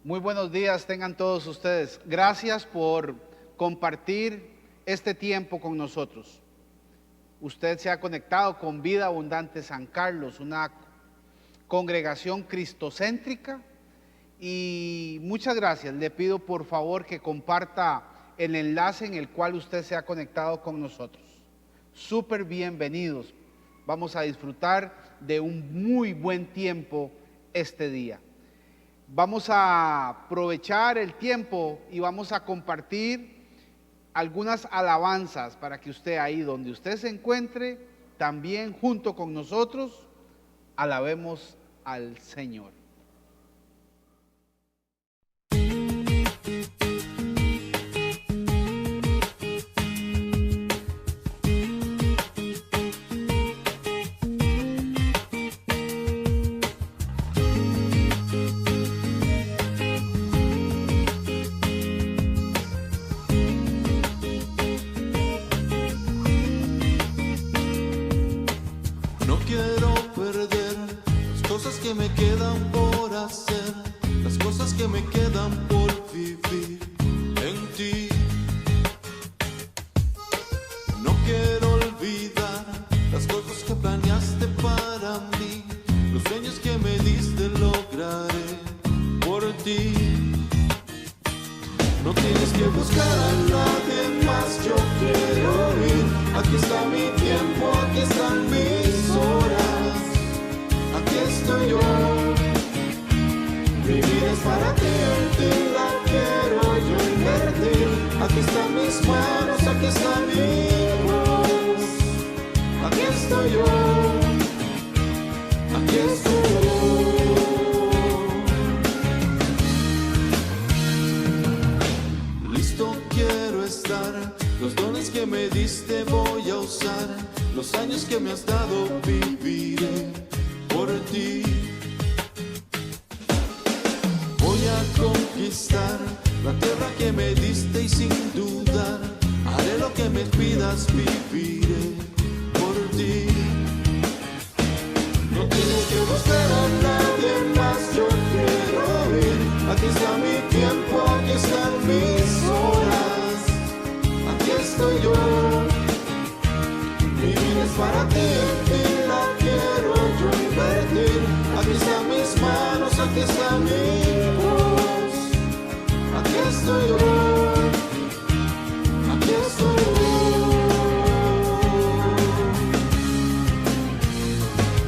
Muy buenos días tengan todos ustedes. Gracias por compartir este tiempo con nosotros. Usted se ha conectado con Vida Abundante San Carlos, una congregación cristocéntrica, y muchas gracias. Le pido por favor que comparta el enlace en el cual usted se ha conectado con nosotros. Súper bienvenidos. Vamos a disfrutar de un muy buen tiempo este día. Vamos a aprovechar el tiempo y vamos a compartir algunas alabanzas para que usted ahí donde usted se encuentre, también junto con nosotros, alabemos al Señor. Que me quedan por hacer, las cosas que me quedan por vivir en ti. No quiero olvidar las cosas que planeaste para mí, los sueños que me diste lograré por ti. No tienes que buscar a nadie más, yo quiero ir. Aquí está mi tiempo, aquí están mis horas. Aquí estoy yo, mi vida es para ti, en ti la quiero yo invertir. Aquí están mis manos, aquí está mi voz. Aquí estoy yo, aquí estoy yo. Listo quiero estar, los dones que me diste voy a usar, los años que me has dado viviré por ti. Voy a conquistar la tierra que me diste y sin dudar haré lo que me pidas, viviré por ti. No tienes que buscar a nadie más, yo quiero ir. Aquí está mi tiempo, aquí están mis horas. Aquí estoy yo, mi vida es para ti, en ti la quiero yo invertir. Aquí están mis manos, aquí está mi voz. Aquí estoy yo, aquí estoy yo.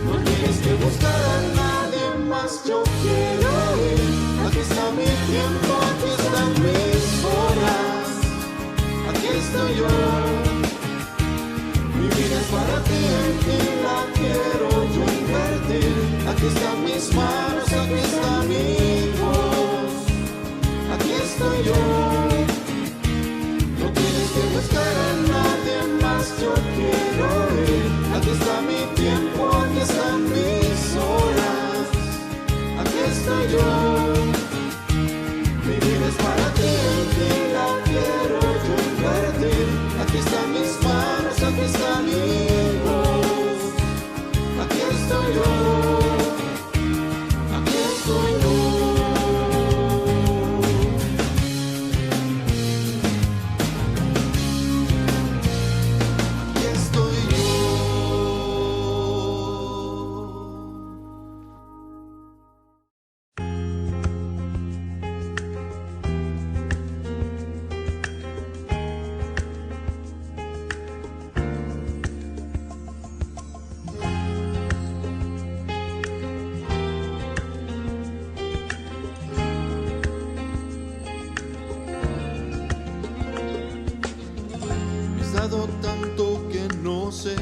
No tienes que buscar a nadie más, yo quiero ir. Aquí está mi tiempo, aquí están mis horas. Aquí estoy yo, mi vida es para ti, en ti la quiero yo invertir. Aquí están mis manos, aquí está mi voz. Aquí estoy yo. No tienes que buscar a nadie más, yo quiero ir. Aquí está mi tiempo, aquí están mis horas. Aquí estoy yo. Mi vida es para ti, en ti la quiero yo invertir. Aquí están mis manos, aquí está mi voz. Aquí estoy yo, aquí estoy yo. Aquí estoy yo. Tanto que no sé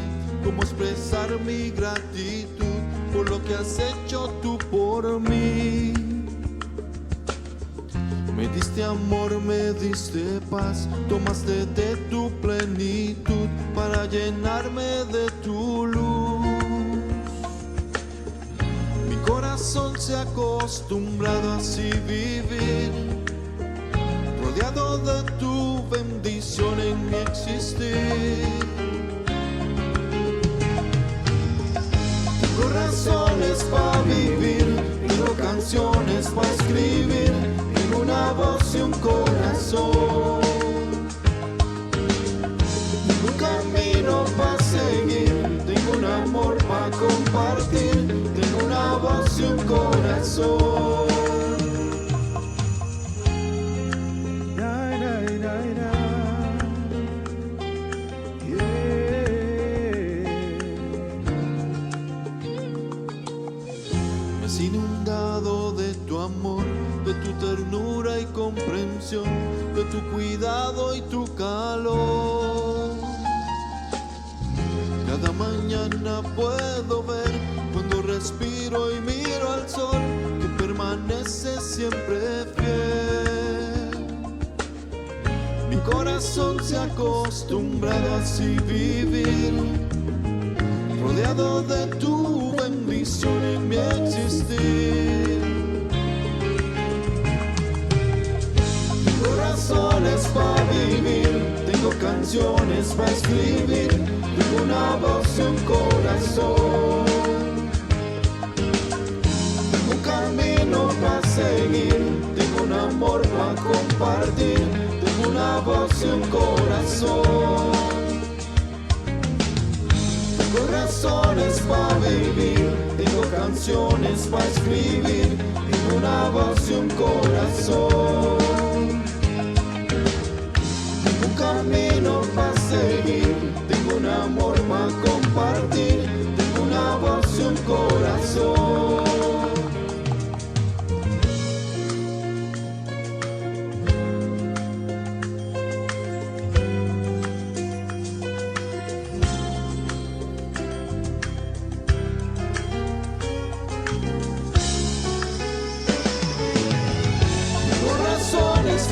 cómo expresar mi gratitud por lo que has hecho tú por mí. Me diste amor, me diste paz, tomaste de tu plenitud para llenarme de tu luz. Mi corazón se ha acostumbrado a así vivir, rodeado de tu bendición en mi existir. Tengo razones para vivir, tengo canciones para escribir, y tu calor. Cada mañana puedo ver cuando respiro y miro al sol que permanece siempre fiel. Mi corazón se ha acostumbrado a así vivir, rodeado de tu bendición en mi existir. Tengo razones para vivir, tengo canciones para escribir, tengo una voz y un corazón. Tengo un camino para seguir, tengo un amor para compartir, tengo una voz y un corazón. Tengo razones para vivir, tengo canciones para escribir, tengo una voz y un corazón. Tengo un camino para seguir, tengo un amor para compartir, tengo una voz y un corazón.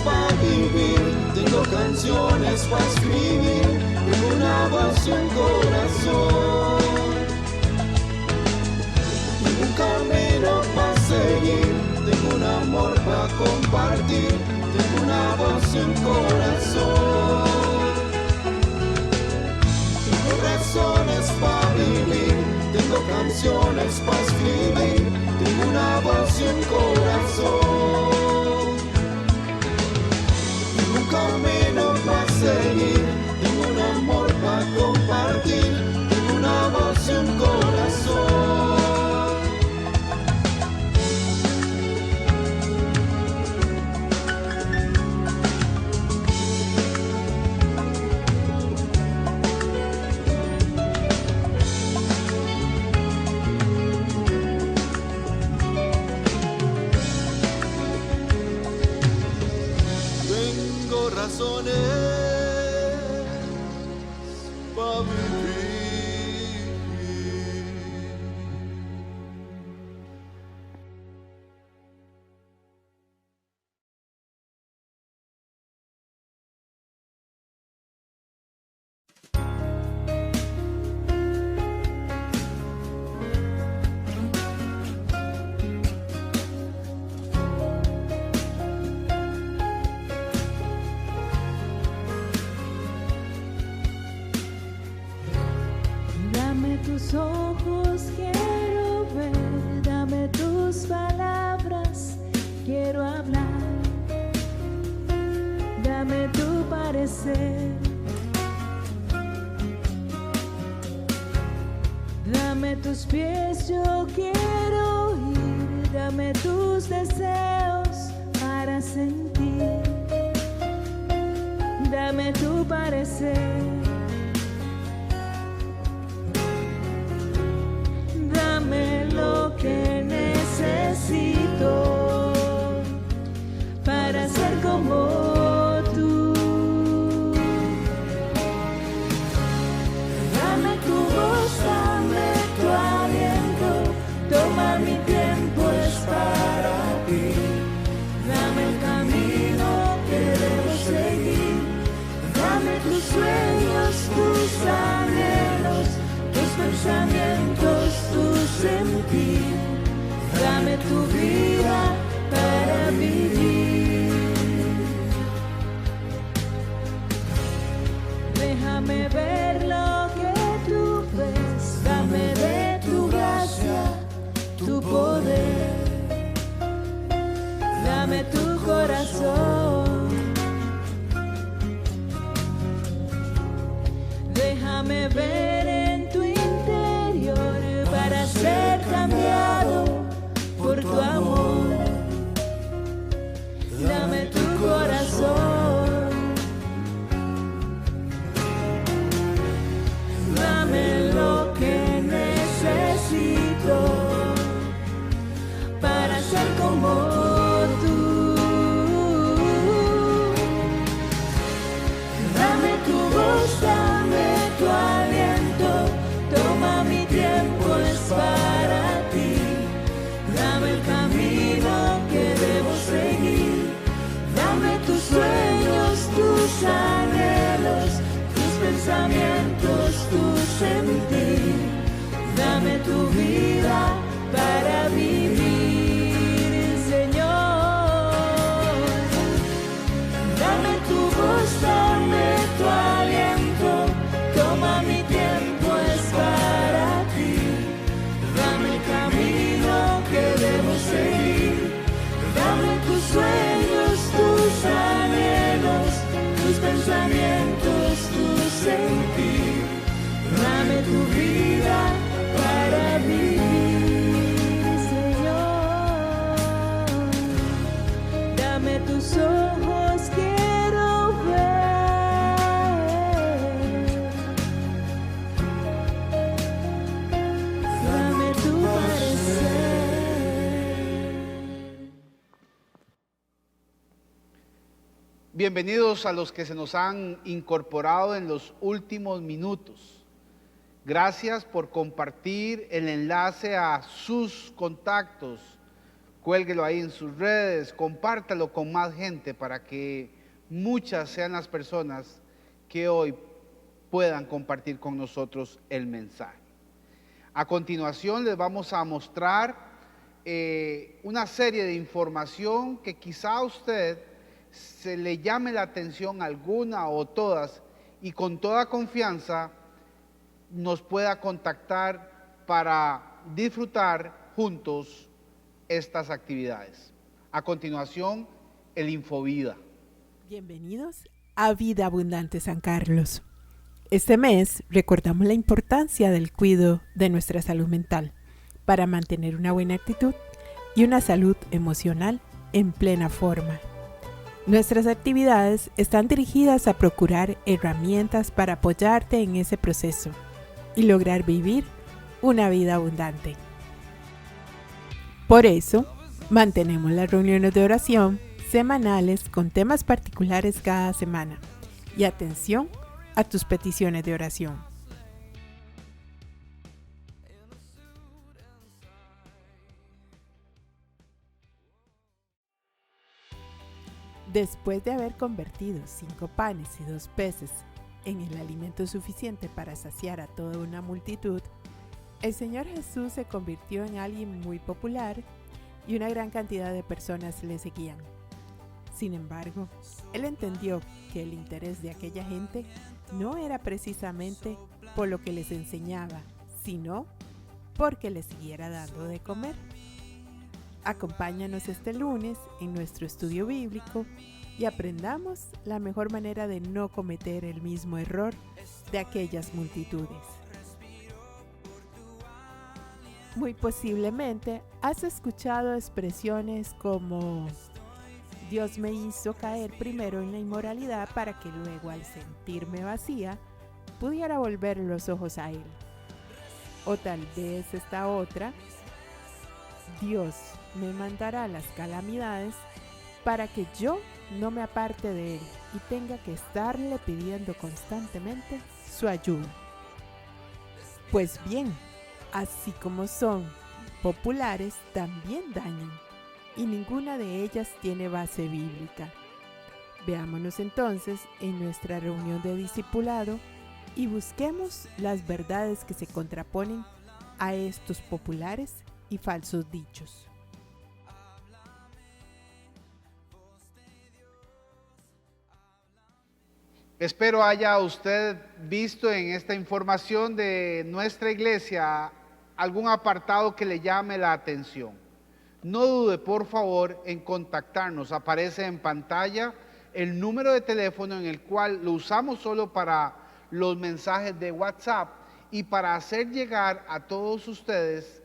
Para vivir, tengo canciones para escribir, tengo una voz y un corazón. Tengo un camino para seguir, tengo un amor para compartir, tengo una voz y un corazón. Tengo razones para vivir, tengo canciones para escribir, tengo una voz y un corazón. Un camino para seguir, tengo un amor para compartir, tengo una voz y un corazón. Razones para vivir. Tus ojos quiero ver, dame tus palabras, quiero hablar, dame tu parecer, dame tus pies, yo quiero ir, dame tus deseos para sentir, dame tu parecer. Dame lo que necesito para ser como tú. Dame tu voz, dame tu aliento, toma mi tiempo, es para ti. Dame el camino que debo seguir, dame tus sueños, tus anhelos, tus pensamientos, tu sentir, dame tu vida para vivir. Déjame ver lo que tú ves, dame de tu gracia, tu poder, dame tu corazón. Déjame ver en tu interior para ser cambiado por tu amor. Dame tu corazón. pensamientos, tu sentir. Dame tu vida para vivir, Señor. Dame tus ojos, quiero ver. Dame tu parecer. Bienvenidos a los que se nos han incorporado en los últimos minutos. Gracias por compartir el enlace a sus contactos. Cuélguelo ahí en sus redes, compártalo con más gente para que muchas sean las personas que hoy puedan compartir con nosotros el mensaje. A continuación les vamos a mostrar una serie de información que quizá a usted se le llame la atención alguna o todas, y con toda confianza nos pueda contactar para disfrutar juntos estas actividades. A continuación, el Infovida. Bienvenidos a Vida Abundante San Carlos. Este mes recordamos la importancia del cuidado de nuestra salud mental para mantener una buena actitud y una salud emocional en plena forma. Nuestras actividades están dirigidas a procurar herramientas para apoyarte en ese proceso y lograr vivir una vida abundante. Por eso, mantenemos las reuniones de oración semanales con temas particulares cada semana y atención a tus peticiones de oración. Después de haber convertido 5 panes y 2 peces en el alimento suficiente para saciar a toda una multitud, el Señor Jesús se convirtió en alguien muy popular y una gran cantidad de personas le seguían. Sin embargo, Él entendió que el interés de aquella gente no era precisamente por lo que les enseñaba, sino porque les siguiera dando de comer. Acompáñanos este lunes en nuestro estudio bíblico y aprendamos la mejor manera de no cometer el mismo error de aquellas multitudes. Muy posiblemente has escuchado expresiones como Dios me hizo caer primero en la inmoralidad para que luego, al sentirme vacía, pudiera volver los ojos a Él. O tal vez esta otra, Dios me mandará las calamidades para que yo no me aparte de Él y tenga que estarle pidiendo constantemente su ayuda. Pues bien, así como son populares, también dañan, y ninguna de ellas tiene base bíblica. Veámonos entonces en nuestra reunión de discipulado y busquemos las verdades que se contraponen a estos populares y falsos dichos. Espero haya usted visto en esta información de nuestra iglesia algún apartado que le llame la atención. No dude, por favor, en contactarnos. Aparece en pantalla el número de teléfono en el cual lo usamos solo para los mensajes de WhatsApp y para hacer llegar a todos ustedes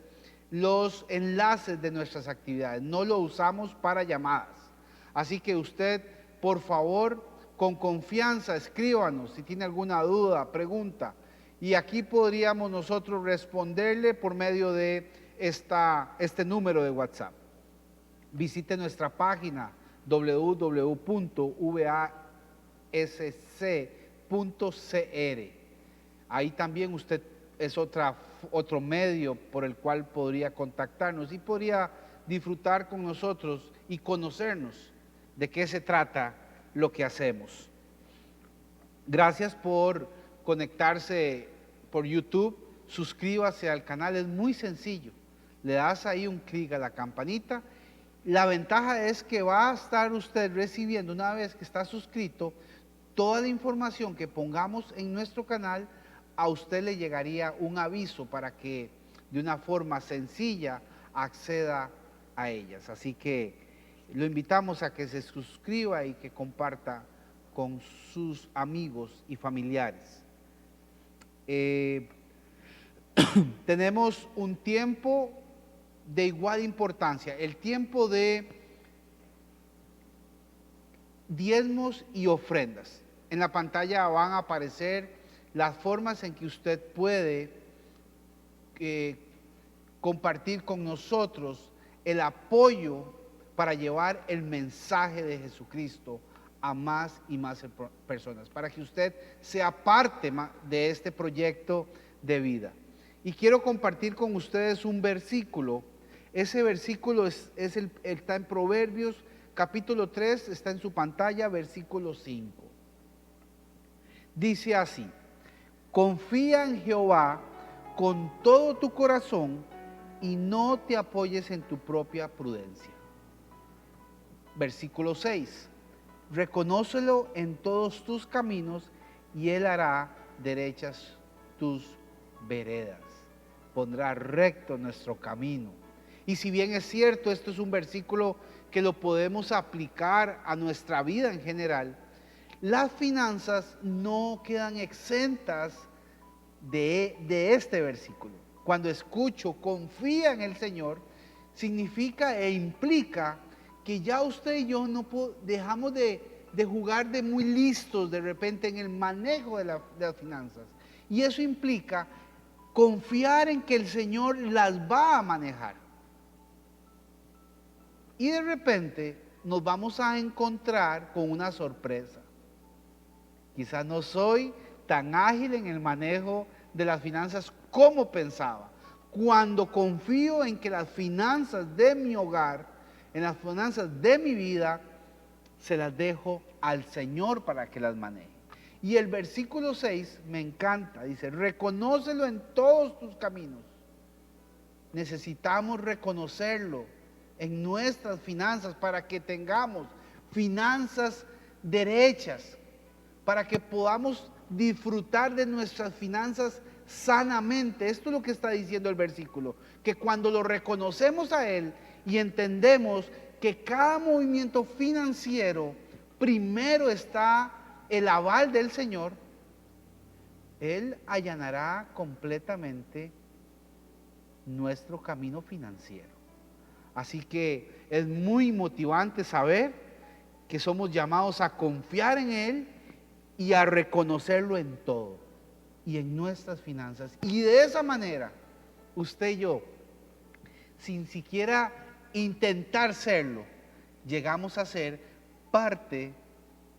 los enlaces de nuestras actividades. No lo usamos para llamadas. Así que usted, por favor, con confianza, escríbanos si tiene alguna duda, pregunta. Y aquí podríamos nosotros responderle por medio de este número de WhatsApp. Visite nuestra página www.vasc.cr. Ahí también usted es otro medio por el cual podría contactarnos y podría disfrutar con nosotros y conocernos de qué se trata lo que hacemos. Gracias por conectarse por YouTube. Suscríbase al canal, es muy sencillo. Le das ahí un clic a la campanita. La ventaja es que va a estar usted recibiendo, una vez que está suscrito, toda la información que pongamos en nuestro canal. A usted le llegaría un aviso para que de una forma sencilla acceda a ellas. Así que lo invitamos a que se suscriba y que comparta con sus amigos y familiares. Tenemos un tiempo de igual importancia, el tiempo de diezmos y ofrendas. En la pantalla van a aparecer las formas en que usted puede compartir con nosotros el apoyo para llevar el mensaje de Jesucristo a más y más personas, para que usted sea parte de este proyecto de vida. Y quiero compartir con ustedes un versículo. Ese versículo está en Proverbios capítulo 3, está en su pantalla, versículo 5. Dice así: confía en Jehová con todo tu corazón y no te apoyes en tu propia prudencia. Versículo 6. Reconócelo en todos tus caminos y Él hará derechas tus veredas. Pondrá recto nuestro camino. Y si bien es cierto, esto es un versículo que lo podemos aplicar a nuestra vida en general, las finanzas no quedan exentas de este versículo. Cuando escucho confía en el Señor, significa e implica que ya usted y yo dejamos de jugar de muy listos de repente en el manejo de las finanzas. Y eso implica confiar en que el Señor las va a manejar. Y de repente nos vamos a encontrar con una sorpresa. Quizás no soy tan ágil en el manejo de las finanzas como pensaba. Cuando confío en que las finanzas de mi hogar, en las finanzas de mi vida, se las dejo al Señor para que las maneje. Y el versículo 6 me encanta, dice: reconócelo en todos tus caminos. Necesitamos reconocerlo en nuestras finanzas para que tengamos finanzas derechas, para que podamos disfrutar de nuestras finanzas sanamente. Esto es lo que está diciendo el versículo, que cuando lo reconocemos a Él y entendemos que cada movimiento financiero primero está el aval del Señor, Él allanará completamente nuestro camino financiero. Así que es muy motivante saber que somos llamados a confiar en Él y a reconocerlo en todo y en nuestras finanzas. Y de esa manera, usted y yo, sin siquiera intentar serlo, llegamos a ser parte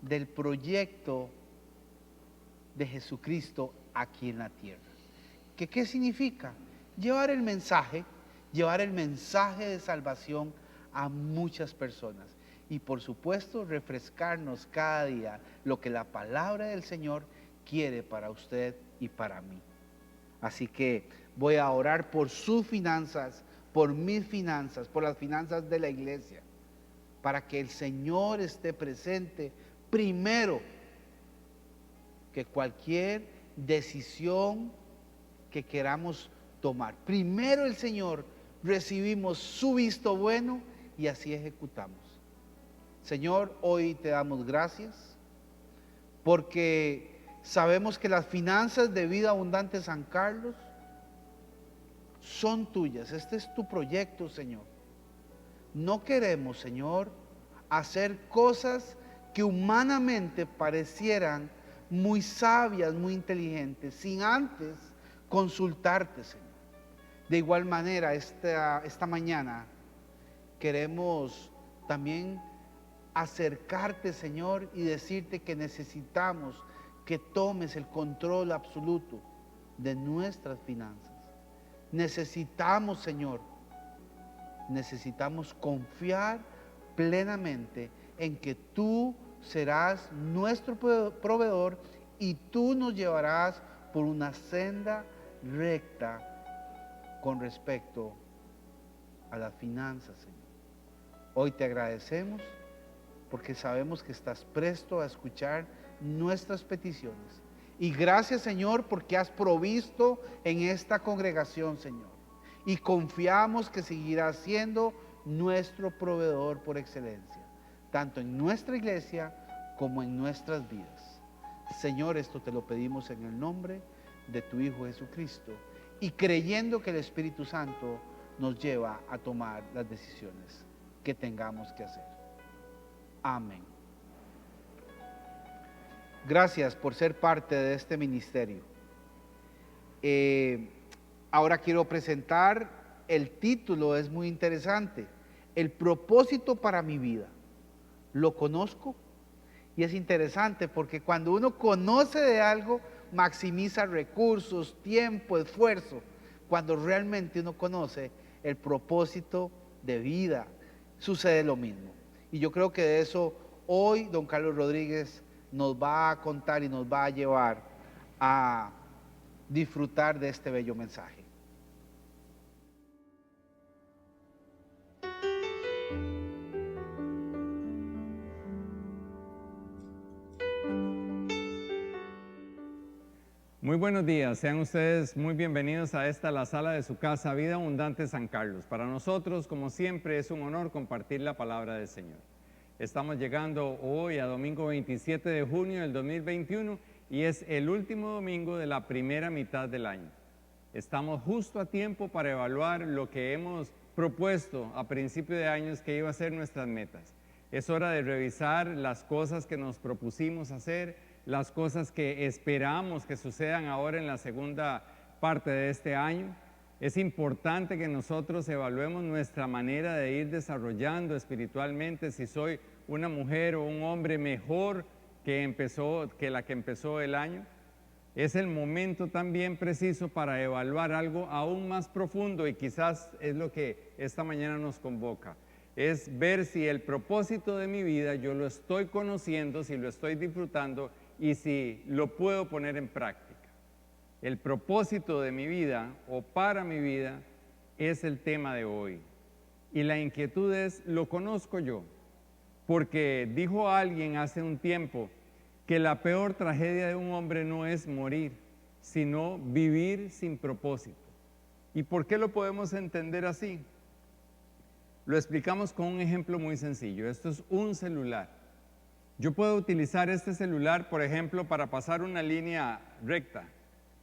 del proyecto de Jesucristo aquí en la tierra. ¿Qué significa? Llevar el mensaje de salvación a muchas personas. Y por supuesto, refrescarnos cada día lo que la palabra del Señor quiere para usted y para mí. Así que voy a orar por sus finanzas, por mis finanzas, por las finanzas de la iglesia, para que el Señor esté presente primero que cualquier decisión que queramos tomar. Primero el Señor, recibimos su visto bueno y así ejecutamos. Señor, hoy te damos gracias porque sabemos que las finanzas de Vida Abundante San Carlos son tuyas. Este es tu proyecto, Señor. No queremos, Señor, hacer cosas que humanamente parecieran muy sabias, muy inteligentes, sin antes consultarte, Señor. De igual manera, esta mañana queremos también acercarte, Señor, y decirte que necesitamos que tomes el control absoluto de nuestras finanzas. Necesitamos, Señor, confiar plenamente en que tú serás nuestro proveedor y tú nos llevarás por una senda recta con respecto a las finanzas, Señor. Hoy te agradecemos porque sabemos que estás presto a escuchar nuestras peticiones. Y gracias, Señor, porque has provisto en esta congregación, Señor. Y confiamos que seguirás siendo nuestro proveedor por excelencia, tanto en nuestra iglesia como en nuestras vidas. Señor, esto te lo pedimos en el nombre de tu Hijo Jesucristo y creyendo que el Espíritu Santo nos lleva a tomar las decisiones que tengamos que hacer. Amén. Gracias por ser parte de este ministerio. Ahora quiero presentar el título, es muy interesante. El propósito para mi vida. ¿Lo conozco? Y es interesante porque cuando uno conoce de algo, maximiza recursos, tiempo, esfuerzo. Cuando realmente uno conoce el propósito de vida, sucede lo mismo. Y yo creo que de eso hoy don Carlos Rodríguez nos va a contar y nos va a llevar a disfrutar de este bello mensaje. Muy buenos días, sean ustedes muy bienvenidos a esta, la sala de su casa, Vida Abundante San Carlos. Para nosotros, como siempre, es un honor compartir la palabra del Señor. Estamos llegando hoy a domingo 27 de junio del 2021 y es el último domingo de la primera mitad del año. Estamos justo a tiempo para evaluar lo que hemos propuesto a principio de años que iba a ser nuestras metas. Es hora de revisar las cosas que nos propusimos hacer, las cosas que esperamos que sucedan ahora en la segunda parte de este año. Es importante que nosotros evaluemos nuestra manera de ir desarrollando espiritualmente, si soy una mujer o un hombre mejor que la que empezó el año. Es el momento también preciso para evaluar algo aún más profundo y quizás es lo que esta mañana nos convoca. Es ver si el propósito de mi vida yo lo estoy conociendo, si lo estoy disfrutando y si lo puedo poner en práctica. El propósito de mi vida o para mi vida es el tema de hoy. Y la inquietud es, ¿lo conozco yo? Porque dijo alguien hace un tiempo que la peor tragedia de un hombre no es morir, sino vivir sin propósito. ¿Y por qué lo podemos entender así? Lo explicamos con un ejemplo muy sencillo. Esto es un celular. Yo puedo utilizar este celular, por ejemplo, para pasar una línea recta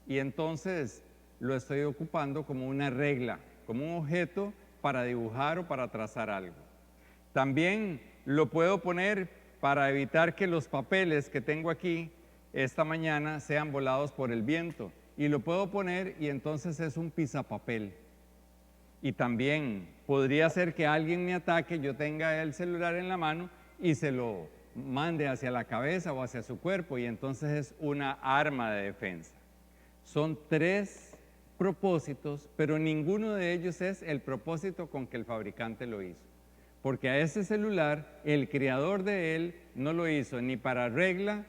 y entonces lo estoy ocupando como una regla, como un objeto para dibujar o para trazar algo. También lo puedo poner para evitar que los papeles que tengo aquí esta mañana sean volados por el viento y lo puedo poner y entonces es un pisapapel. Y también podría ser que alguien me ataque, yo tenga el celular en la mano y se lo mande hacia la cabeza o hacia su cuerpo y entonces es una arma de defensa. Son tres propósitos, pero ninguno de ellos es el propósito con que el fabricante lo hizo. Porque a ese celular, el creador de él no lo hizo ni para regla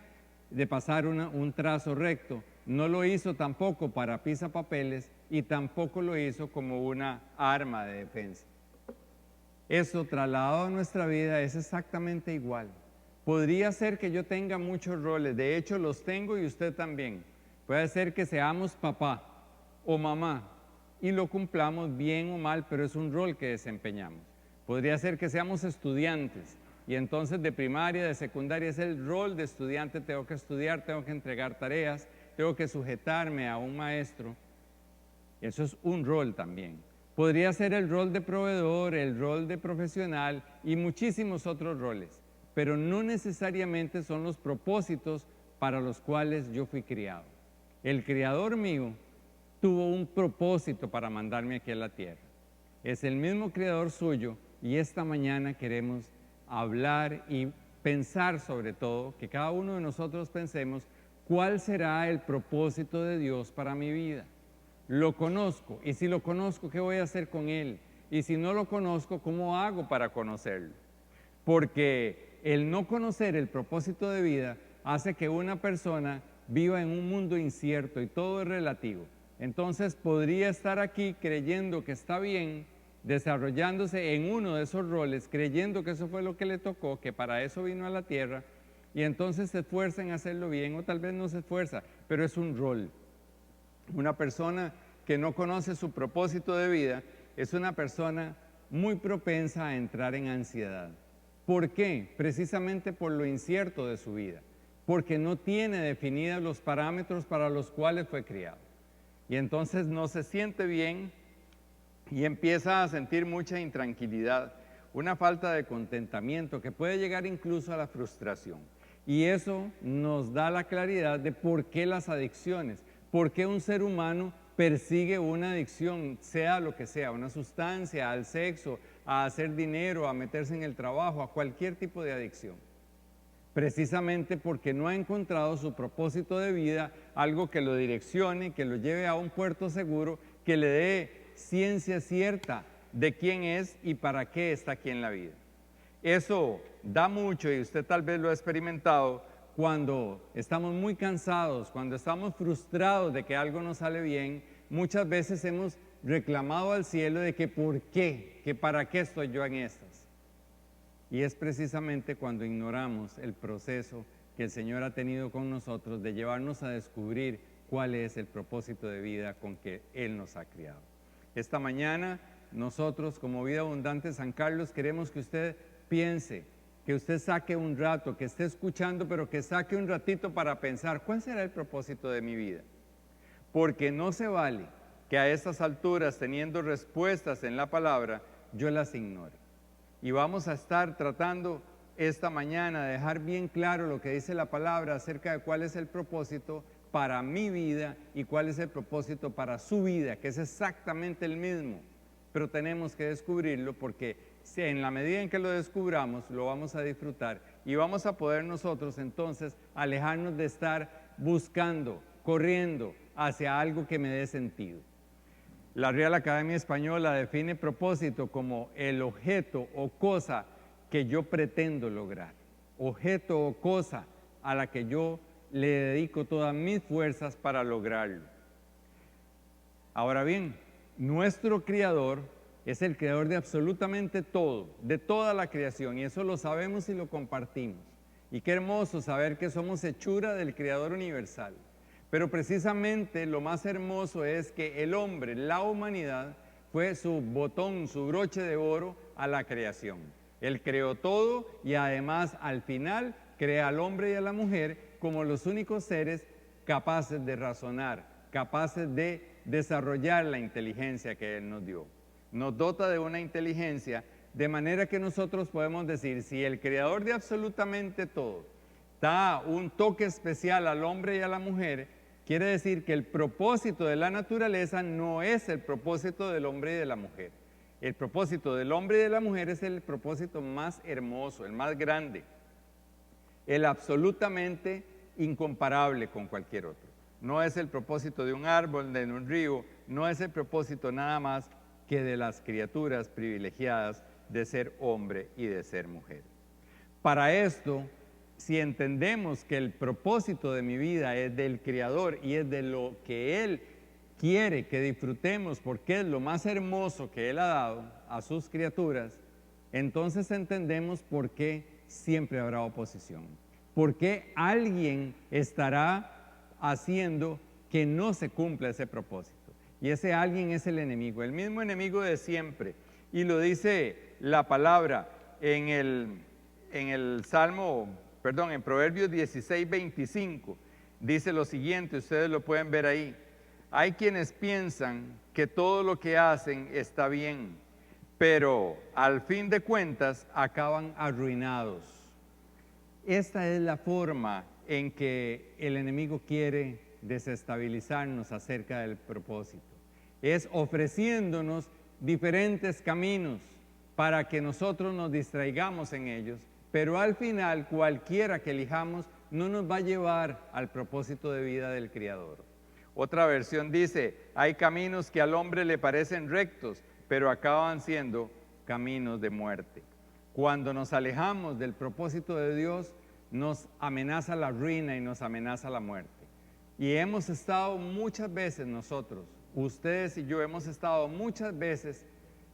de pasar un trazo recto, no lo hizo tampoco para pisapapeles y tampoco lo hizo como una arma de defensa. Eso trasladado a nuestra vida es exactamente igual. Podría ser que yo tenga muchos roles, de hecho los tengo y usted también. Puede ser que seamos papá o mamá y lo cumplamos bien o mal, pero es un rol que desempeñamos. Podría ser que seamos estudiantes y entonces de primaria, de secundaria es el rol de estudiante, tengo que estudiar, tengo que entregar tareas, tengo que sujetarme a un maestro. Eso es un rol también. Podría ser el rol de proveedor, el rol de profesional y muchísimos otros roles. Pero no necesariamente son los propósitos para los cuales yo fui criado. El criador mío tuvo un propósito para mandarme aquí a la tierra. Es el mismo creador suyo y esta mañana queremos hablar y pensar sobre todo, que cada uno de nosotros pensemos cuál será el propósito de Dios para mi vida. Lo conozco y si lo conozco, ¿qué voy a hacer con él? Y si no lo conozco, ¿cómo hago para conocerlo? Porque el no conocer el propósito de vida hace que una persona viva en un mundo incierto y todo es relativo. Entonces podría estar aquí creyendo que está bien, desarrollándose en uno de esos roles, creyendo que eso fue lo que le tocó, que para eso vino a la tierra, y entonces se esfuerza en hacerlo bien, o tal vez no se esfuerza, pero es un rol. Una persona que no conoce su propósito de vida es una persona muy propensa a entrar en ansiedad. ¿Por qué? Precisamente por lo incierto de su vida, porque no tiene definidos los parámetros para los cuales fue criado. Y entonces no se siente bien y empieza a sentir mucha intranquilidad, una falta de contentamiento que puede llegar incluso a la frustración. Y eso nos da la claridad de por qué las adicciones, por qué un ser humano persigue una adicción, sea lo que sea, una sustancia, al sexo, a hacer dinero, a meterse en el trabajo, a cualquier tipo de adicción. Precisamente porque no ha encontrado su propósito de vida, algo que lo direccione, que lo lleve a un puerto seguro, que le dé ciencia cierta de quién es y para qué está aquí en la vida. Eso da mucho, y usted tal vez lo ha experimentado, cuando estamos muy cansados, cuando estamos frustrados de que algo no sale bien. Muchas veces hemos reclamado al cielo de que por qué, que para qué estoy yo en estas. Y es precisamente cuando ignoramos el proceso que el Señor ha tenido con nosotros de llevarnos a descubrir cuál es el propósito de vida con que Él nos ha criado. Esta mañana nosotros como Vida Abundante San Carlos queremos que usted piense, que usted saque un rato, que esté escuchando, pero que saque un ratito para pensar, ¿cuál será el propósito de mi vida? Porque no se vale que a estas alturas, teniendo respuestas en la palabra, yo las ignore. Y vamos a estar tratando esta mañana de dejar bien claro lo que dice la palabra acerca de cuál es el propósito para mi vida y cuál es el propósito para su vida, que es exactamente el mismo. Pero tenemos que descubrirlo porque en la medida en que lo descubramos, lo vamos a disfrutar y vamos a poder nosotros entonces alejarnos de estar buscando, corriendo hacia algo que me dé sentido. La Real Academia Española define propósito como el objeto o cosa que yo pretendo lograr, objeto o cosa a la que yo le dedico todas mis fuerzas para lograrlo. Ahora bien, nuestro Creador es el creador de absolutamente todo, de toda la creación, y eso lo sabemos y lo compartimos. Y qué hermoso saber que somos hechura del Creador universal. Pero precisamente lo más hermoso es que el hombre, la humanidad, fue su botón, su broche de oro a la creación. Él creó todo y además al final crea al hombre y a la mujer como los únicos seres capaces de razonar, capaces de desarrollar la inteligencia que Él nos dio. Nos dota de una inteligencia de manera que nosotros podemos decir, si el creador de absolutamente todo da un toque especial al hombre y a la mujer, quiere decir que el propósito de la naturaleza no es el propósito del hombre y de la mujer. El propósito del hombre y de la mujer es el propósito más hermoso, el más grande, el absolutamente incomparable con cualquier otro. No es el propósito de un árbol, de un río, no es el propósito nada más que de las criaturas privilegiadas de ser hombre y de ser mujer. Para esto, si entendemos que el propósito de mi vida es del Creador y es de lo que Él quiere que disfrutemos porque es lo más hermoso que Él ha dado a sus criaturas, entonces entendemos por qué siempre habrá oposición. ¿Por qué alguien estará haciendo que no se cumpla ese propósito? Y ese alguien es el enemigo, el mismo enemigo de siempre. Y lo dice la palabra en el en Proverbios 16:25. Dice lo siguiente, ustedes lo pueden ver ahí. Hay quienes piensan que todo lo que hacen está bien, pero al fin de cuentas acaban arruinados. Esta es la forma en que el enemigo quiere desestabilizarnos acerca del propósito. Es ofreciéndonos diferentes caminos para que nosotros nos distraigamos en ellos, pero al final cualquiera que elijamos no nos va a llevar al propósito de vida del Creador. Otra versión dice, hay caminos que al hombre le parecen rectos, pero acaban siendo caminos de muerte. Cuando nos alejamos del propósito de Dios, nos amenaza la ruina y nos amenaza la muerte. Y hemos estado muchas veces nosotros, ustedes y yo hemos estado muchas veces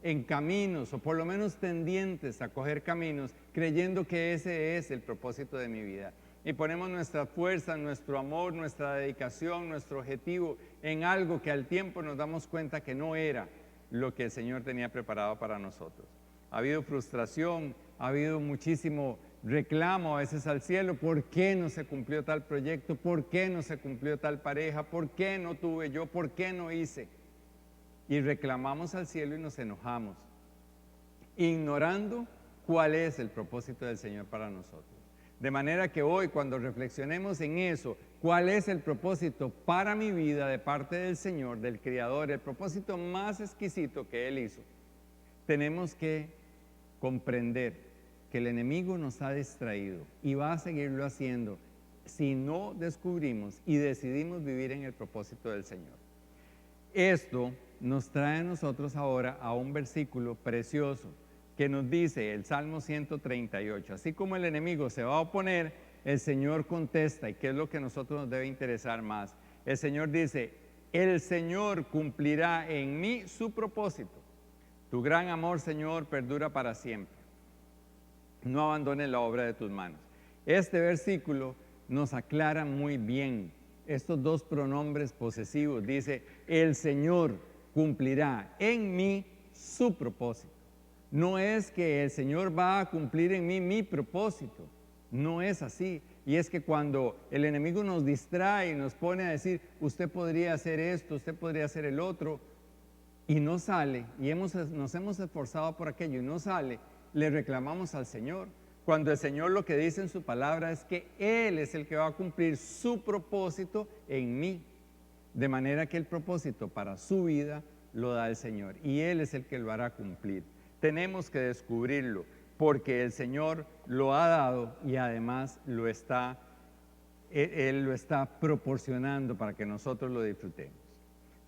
en caminos, o por lo menos tendientes a coger caminos, creyendo que ese es el propósito de mi vida. Y ponemos nuestra fuerza, nuestro amor, nuestra dedicación, nuestro objetivo en algo que al tiempo nos damos cuenta que no era lo que el Señor tenía preparado para nosotros. Ha habido frustración ha habido muchísimo reclamo a veces al cielo. ¿Por qué no se cumplió tal proyecto? ¿Por qué no se cumplió tal pareja? ¿Por qué no tuve yo? ¿Por qué no hice? Y reclamamos al cielo y nos enojamos, ignorando cuál es el propósito del Señor para nosotros. De manera que hoy, cuando reflexionemos en eso, cuál es el propósito para mi vida de parte del Señor, del Creador, el propósito más exquisito que Él hizo, tenemos que comprender que el enemigo nos ha distraído y va a seguirlo haciendo si no descubrimos y decidimos vivir en el propósito del Señor. Esto nos trae a nosotros ahora a un versículo precioso que nos dice el Salmo 138. Así como el enemigo se va a oponer, el Señor contesta, y qué es lo que a nosotros nos debe interesar más. El Señor dice: el Señor cumplirá en mí su propósito. Tu gran amor, Señor, perdura para siempre. No abandones la obra de tus manos. Este versículo nos aclara muy bien estos dos pronombres posesivos. Dice: el Señor cumplirá en mí su propósito. No es que el Señor va a cumplir en mí mi propósito. No es así. Y es que cuando el enemigo nos distrae y nos pone a decir: usted podría hacer esto, usted podría hacer el otro, y no sale, y nos hemos esforzado por aquello y no sale, le reclamamos al Señor. Cuando el Señor lo que dice en su palabra es que Él es el que va a cumplir su propósito en mí. De manera que el propósito para su vida lo da el Señor y Él es el que lo hará cumplir. Tenemos que descubrirlo porque el Señor lo ha dado y además Él lo está proporcionando para que nosotros lo disfrutemos.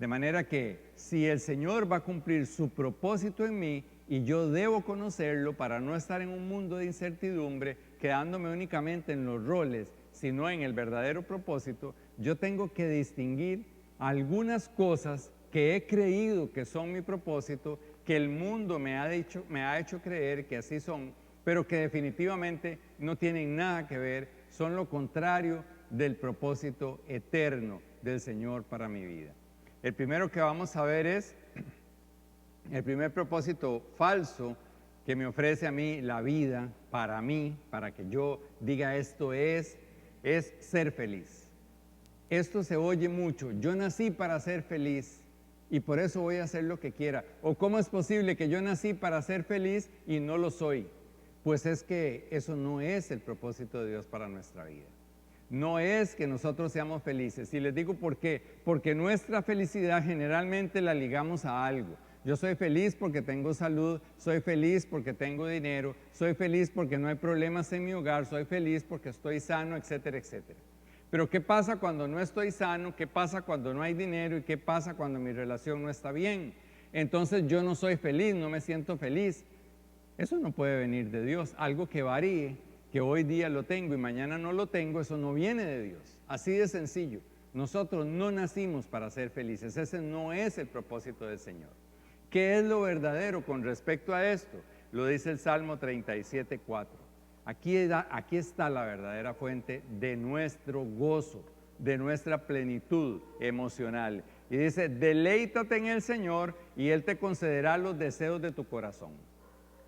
De manera que si el Señor va a cumplir su propósito en mí y yo debo conocerlo para no estar en un mundo de incertidumbre, quedándome únicamente en los roles, sino en el verdadero propósito, yo tengo que distinguir algunas cosas que he creído que son mi propósito, que el mundo me ha hecho creer que así son, pero que definitivamente no tienen nada que ver, son lo contrario del propósito eterno del Señor para mi vida. El primero que vamos a ver es el primer propósito falso que me ofrece a mí la vida, para que yo diga esto es ser feliz. Esto se oye mucho: yo nací para ser feliz y por eso voy a hacer lo que quiera. ¿O cómo es posible que yo nací para ser feliz y no lo soy? Pues es que eso no es el propósito de Dios para nuestra vida. No es que nosotros seamos felices. Y les digo por qué. Porque nuestra felicidad generalmente la ligamos a algo. Yo soy feliz porque tengo salud, soy feliz porque tengo dinero, soy feliz porque no hay problemas en mi hogar, soy feliz porque estoy sano, etcétera, etcétera. Pero ¿qué pasa cuando no estoy sano? ¿Qué pasa cuando no hay dinero? ¿Y qué pasa cuando mi relación no está bien? Entonces yo no soy feliz, no me siento feliz. Eso no puede venir de Dios. Algo que varíe, que hoy día lo tengo y mañana no lo tengo, eso no viene de Dios. Así de sencillo. Nosotros no nacimos para ser felices. Ese no es el propósito del Señor. ¿Qué es lo verdadero con respecto a esto? Lo dice el Salmo 37:4. Aquí está la verdadera fuente de nuestro gozo, de nuestra plenitud emocional. Y dice: deleítate en el Señor y Él te concederá los deseos de tu corazón.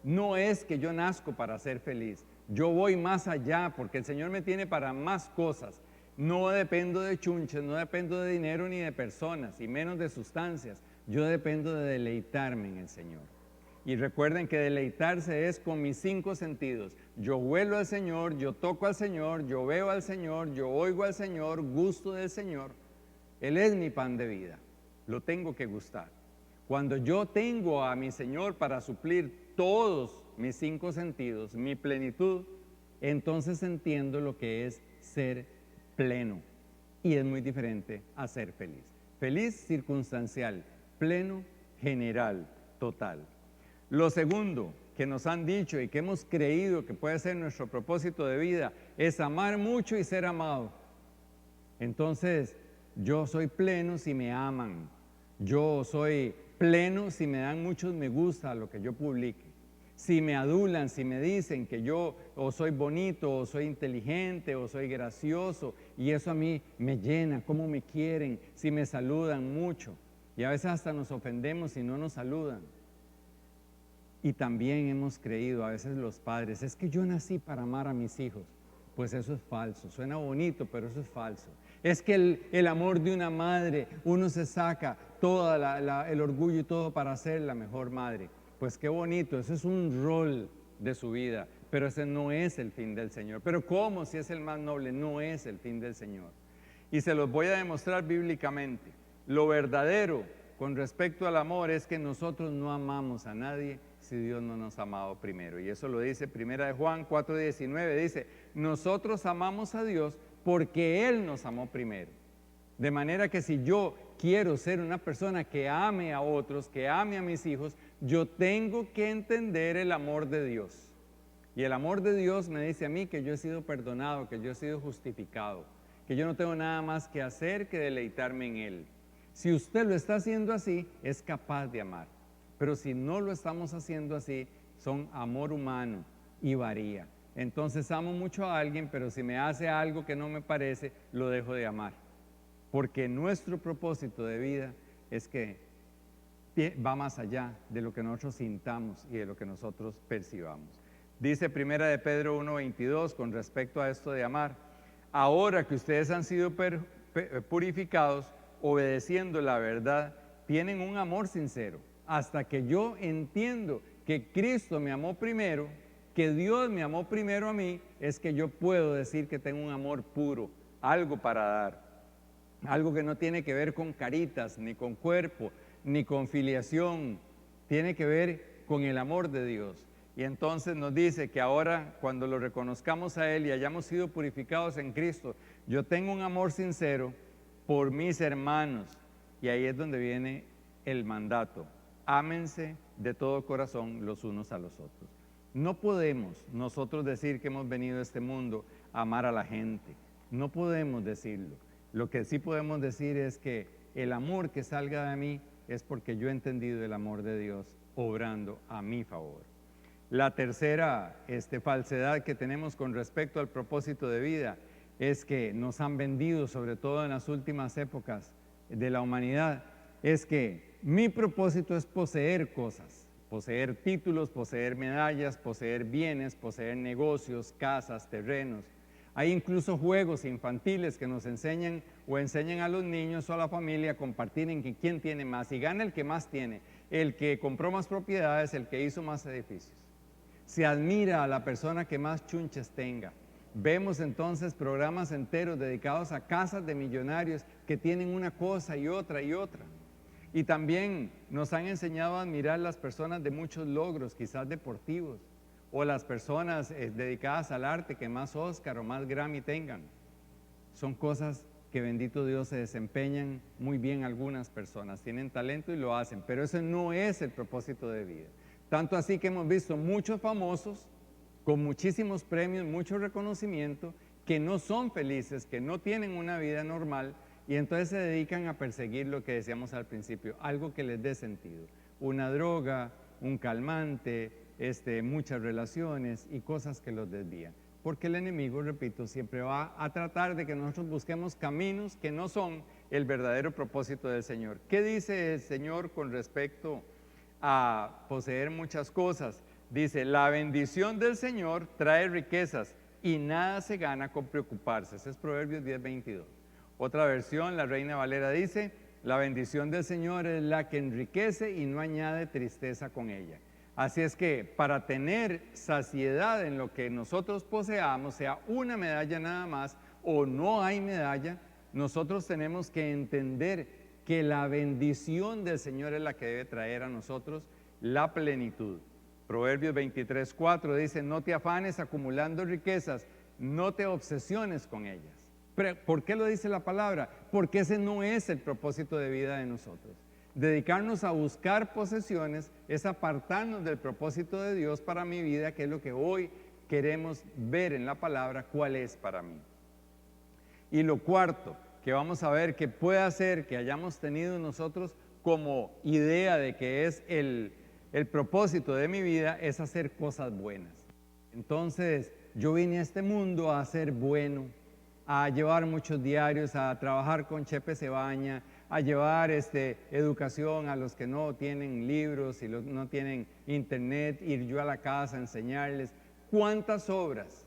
No es que yo nazco para ser feliz. Yo voy más allá porque el Señor me tiene para más cosas. No dependo de chunches, no dependo de dinero ni de personas, y menos de sustancias. Yo dependo de deleitarme en el Señor. Y recuerden que deleitarse es con mis 5 sentidos. Yo huelo al Señor, yo toco al Señor, yo veo al Señor, yo oigo al Señor, gusto del Señor. Él es mi pan de vida. Lo tengo que gustar. Cuando yo tengo a mi Señor para suplir todos mis 5 sentidos, mi plenitud, entonces entiendo lo que es ser pleno. Y es muy diferente a ser feliz. Feliz circunstancial, pleno general, total. Lo segundo que nos han dicho y que hemos creído que puede ser nuestro propósito de vida es amar mucho y ser amado. Entonces, yo soy pleno si me aman. Yo soy pleno si me dan muchos me gusta a lo que yo publique. Si me adulan, si me dicen que yo o soy bonito, o soy inteligente, o soy gracioso, y eso a mí me llena, cómo me quieren, si me saludan mucho. Y a veces hasta nos ofendemos si no nos saludan. Y también hemos creído, a veces los padres, es que yo nací para amar a mis hijos. Pues eso es falso, suena bonito, pero eso es falso. Es que el amor de una madre, uno se saca todo el orgullo y todo para ser la mejor madre. Pues qué bonito, eso es un rol de su vida, pero ese no es el fin del Señor. Pero ¿cómo si es el más noble? No es el fin del Señor. Y se los voy a demostrar bíblicamente. Lo verdadero con respecto al amor es que nosotros no amamos a nadie si Dios no nos ha amado primero. Y eso lo dice 1 de Juan 4:19, dice, nosotros amamos a Dios porque Él nos amó primero. De manera que si yo quiero ser una persona que ame a otros, que ame a mis hijos, yo tengo que entender el amor de Dios. Y el amor de Dios me dice a mí que yo he sido perdonado, que yo he sido justificado, que yo no tengo nada más que hacer que deleitarme en Él. Si usted lo está haciendo así, es capaz de amar. Pero si no lo estamos haciendo así, son amor humano y varía. Entonces amo mucho a alguien, pero si me hace algo que no me parece, lo dejo de amar. Porque nuestro propósito de vida es que va más allá de lo que nosotros sintamos y de lo que nosotros percibamos. Dice 1 de Pedro 1:22 con respecto a esto de amar. Ahora que ustedes han sido purificados, obedeciendo la verdad, tienen un amor sincero. Hasta que yo entiendo que Cristo me amó primero, que Dios me amó primero a mí, es que yo puedo decir que tengo un amor puro, algo para dar, algo que no tiene que ver con caritas, ni con cuerpo, ni con filiación, tiene que ver con el amor de Dios. Y entonces nos dice que ahora cuando lo reconozcamos a Él y hayamos sido purificados en Cristo, yo tengo un amor sincero por mis hermanos. Y ahí es donde viene el mandato. Ámense de todo corazón los unos a los otros. No podemos nosotros decir que hemos venido a este mundo a amar a la gente. No podemos decirlo. Lo que sí podemos decir es que el amor que salga de mí es porque yo he entendido el amor de Dios obrando a mi favor. La tercera falsedad que tenemos con respecto al propósito de vida es que nos han vendido, sobre todo en las últimas épocas de la humanidad, es que mi propósito es poseer cosas, poseer títulos, poseer medallas, poseer bienes, poseer negocios, casas, terrenos. Hay incluso juegos infantiles que nos enseñan o enseñan a los niños o a la familia a compartir en que quién tiene más y gana el que más tiene, el que compró más propiedades, el que hizo más edificios. Se admira a la persona que más chunches tenga. Vemos entonces programas enteros dedicados a casas de millonarios que tienen una cosa y otra y otra. Y también nos han enseñado a admirar las personas de muchos logros, quizás deportivos, o las personas dedicadas al arte que más Oscar o más Grammy tengan. Son cosas que, bendito Dios, se desempeñan muy bien algunas personas, tienen talento y lo hacen, pero ese no es el propósito de vida. Tanto así que hemos visto muchos famosos con muchísimos premios, mucho reconocimiento, que no son felices, que no tienen una vida normal y entonces se dedican a perseguir lo que decíamos al principio, algo que les dé sentido. Una droga, un calmante, muchas relaciones y cosas que los desvían. Porque el enemigo, repito, siempre va a tratar de que nosotros busquemos caminos que no son el verdadero propósito del Señor. ¿Qué dice el Señor con respecto a poseer muchas cosas? Dice, la bendición del Señor trae riquezas y nada se gana con preocuparse. Ese es Proverbios 10:22. Otra versión, la Reina Valera dice, la bendición del Señor es la que enriquece y no añade tristeza con ella. Así es que para tener saciedad en lo que nosotros poseamos, sea una medalla nada más o no hay medalla, nosotros tenemos que entender que la bendición del Señor es la que debe traer a nosotros la plenitud. Proverbios 23:4 dice, no te afanes acumulando riquezas, no te obsesiones con ellas. Pero, ¿por qué lo dice la palabra? Porque ese no es el propósito de vida de nosotros. Dedicarnos a buscar posesiones es apartarnos del propósito de Dios para mi vida, que es lo que hoy queremos ver en la palabra, cuál es para mí. Y lo cuarto que vamos a ver que puede hacer que hayamos tenido nosotros como idea de que es el propósito de mi vida es hacer cosas buenas. Entonces, yo vine a este mundo a ser bueno, a llevar muchos diarios, a trabajar con Chepe Cebaña, a llevar educación a los que no tienen libros y no tienen internet, ir yo a la casa a enseñarles. ¿Cuántas obras?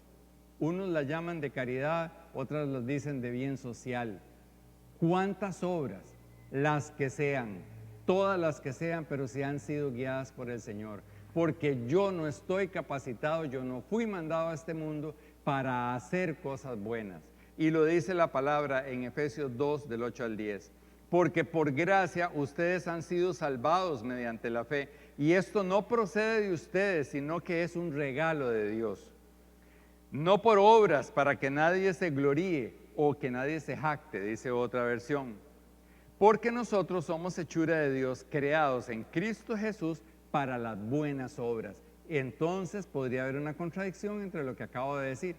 Unos las llaman de caridad, otras las dicen de bien social. ¿Cuántas obras? Las que sean, todas las que sean, pero si han sido guiadas por el Señor. Porque yo no estoy capacitado, yo no fui mandado a este mundo para hacer cosas buenas. Y lo dice la palabra en Efesios 2, del 8 al 10. Porque por gracia ustedes han sido salvados mediante la fe. Y esto no procede de ustedes, sino que es un regalo de Dios. No por obras para que nadie se gloríe o que nadie se jacte, dice otra versión. Porque nosotros somos hechura de Dios, creados en Cristo Jesús para las buenas obras. Entonces podría haber una contradicción entre lo que acabo de decir.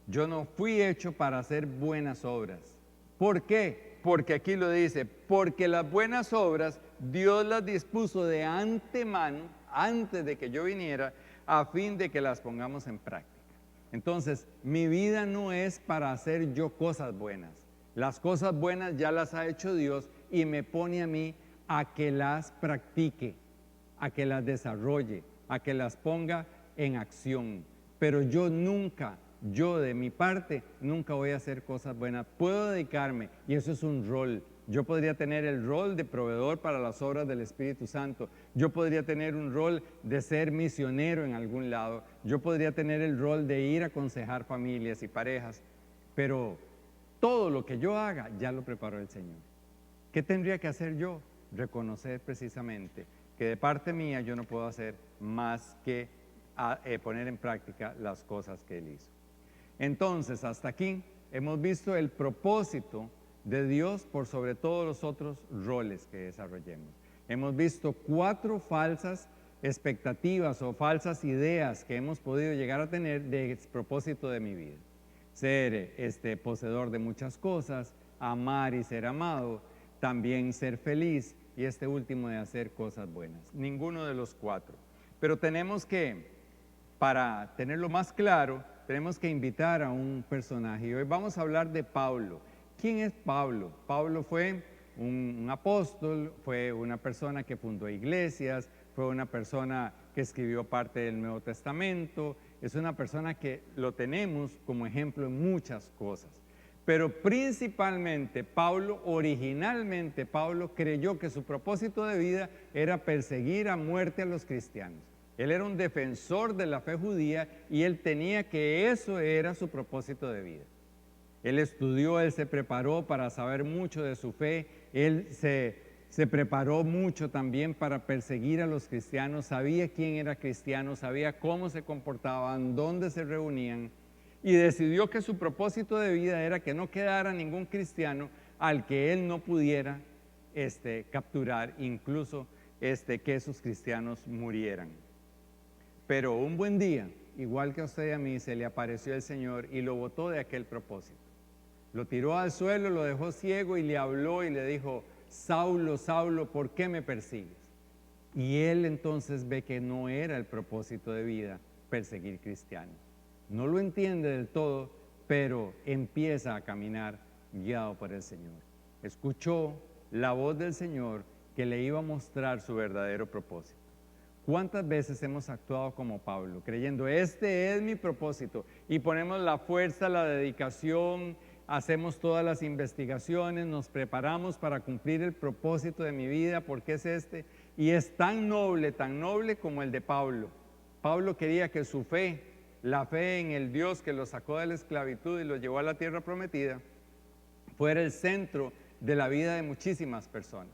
Yo no fui hecho para hacer buenas obras. ¿Por qué? Porque aquí lo dice, porque las buenas obras Dios las dispuso de antemano, antes de que yo viniera, a fin de que las pongamos en práctica. Entonces, mi vida no es para hacer yo cosas buenas. Las cosas buenas ya las ha hecho Dios y me pone a mí a que las practique, a que las desarrolle, a que las ponga en acción. Pero yo de mi parte, nunca voy a hacer cosas buenas. Puedo dedicarme, y eso es un rol. Yo podría tener el rol de proveedor para las obras del Espíritu Santo. Yo podría tener un rol de ser misionero en algún lado. Yo podría tener el rol de ir a aconsejar familias y parejas. Pero todo lo que yo haga, ya lo preparó el Señor. ¿Qué tendría que hacer yo? Reconocer precisamente que de parte mía yo no puedo hacer más que poner en práctica las cosas que Él hizo. Entonces, hasta aquí hemos visto el propósito de Dios por sobre todos los otros roles que desarrollemos. Hemos visto 4 falsas expectativas o falsas ideas que hemos podido llegar a tener del propósito de mi vida. Ser poseedor de muchas cosas, amar y ser amado, también ser feliz y este último de hacer cosas buenas. Ninguno de los 4. Pero tenemos que, para tenerlo más claro, tenemos que invitar a un personaje. Y hoy vamos a hablar de Pablo. ¿Quién es Pablo? Pablo fue un apóstol, fue una persona que fundó iglesias, fue una persona que escribió parte del Nuevo Testamento, es una persona que lo tenemos como ejemplo en muchas cosas. Pero principalmente originalmente Pablo creyó que su propósito de vida era perseguir a muerte a los cristianos. Él era un defensor de la fe judía y él tenía que eso era su propósito de vida. Él estudió, él se preparó para saber mucho de su fe, él se preparó mucho también para perseguir a los cristianos, sabía quién era cristiano, sabía cómo se comportaban, dónde se reunían, y decidió que su propósito de vida era que no quedara ningún cristiano al que él no pudiera capturar, incluso que esos cristianos murieran. Pero un buen día, igual que a usted y a mí, se le apareció el Señor y lo botó de aquel propósito. Lo tiró al suelo, lo dejó ciego y le habló y le dijo, Saulo, Saulo, ¿por qué me persigues? Y él entonces ve que no era el propósito de vida perseguir cristianos. No lo entiende del todo, pero empieza a caminar guiado por el Señor. Escuchó la voz del Señor que le iba a mostrar su verdadero propósito. ¿Cuántas veces hemos actuado como Pablo, creyendo, este es mi propósito? Y ponemos la fuerza, la dedicación, hacemos todas las investigaciones, nos preparamos para cumplir el propósito de mi vida, porque es y es tan noble como el de Pablo. Pablo quería que su fe, la fe en el Dios que lo sacó de la esclavitud y lo llevó a la tierra prometida, fuera el centro de la vida de muchísimas personas.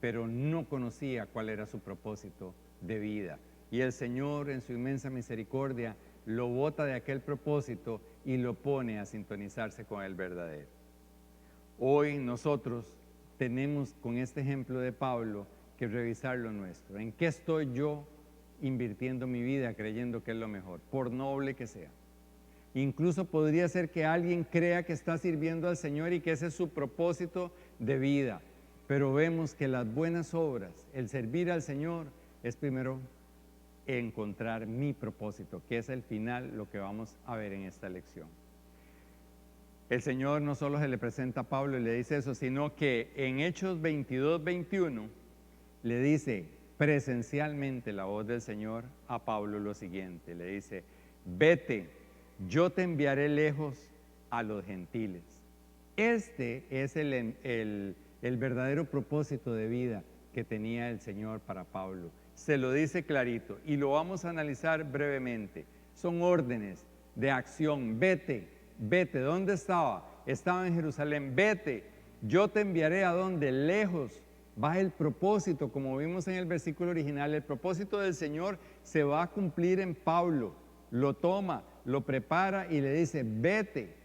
Pero no conocía cuál era su propósito de vida. Y el Señor, en su inmensa misericordia, lo bota de aquel propósito y lo pone a sintonizarse con el verdadero. Hoy nosotros tenemos, con este ejemplo de Pablo, que revisar lo nuestro. ¿En qué estoy yo invirtiendo mi vida creyendo que es lo mejor, por noble que sea? Incluso podría ser que alguien crea que está sirviendo al Señor y que ese es su propósito de vida. Pero vemos que las buenas obras, el servir al Señor, es primero encontrar mi propósito, que es el final, lo que vamos a ver en esta lección. el Señor no solo se le presenta a Pablo y le dice eso, sino que en Hechos 22, 21 le dice presencialmente la voz del Señor a Pablo lo siguiente, le dice, vete, yo te enviaré lejos a los gentiles. Este es el verdadero propósito de vida que tenía el Señor para Pablo. Se lo dice clarito y lo vamos a analizar brevemente. Son órdenes de acción. Vete, vete. ¿Dónde estaba? Estaba en Jerusalén. Vete, yo te enviaré a donde, lejos. Va el propósito, como vimos en el versículo original, el propósito del Señor se va a cumplir en Pablo. Lo toma, lo prepara y le dice, vete,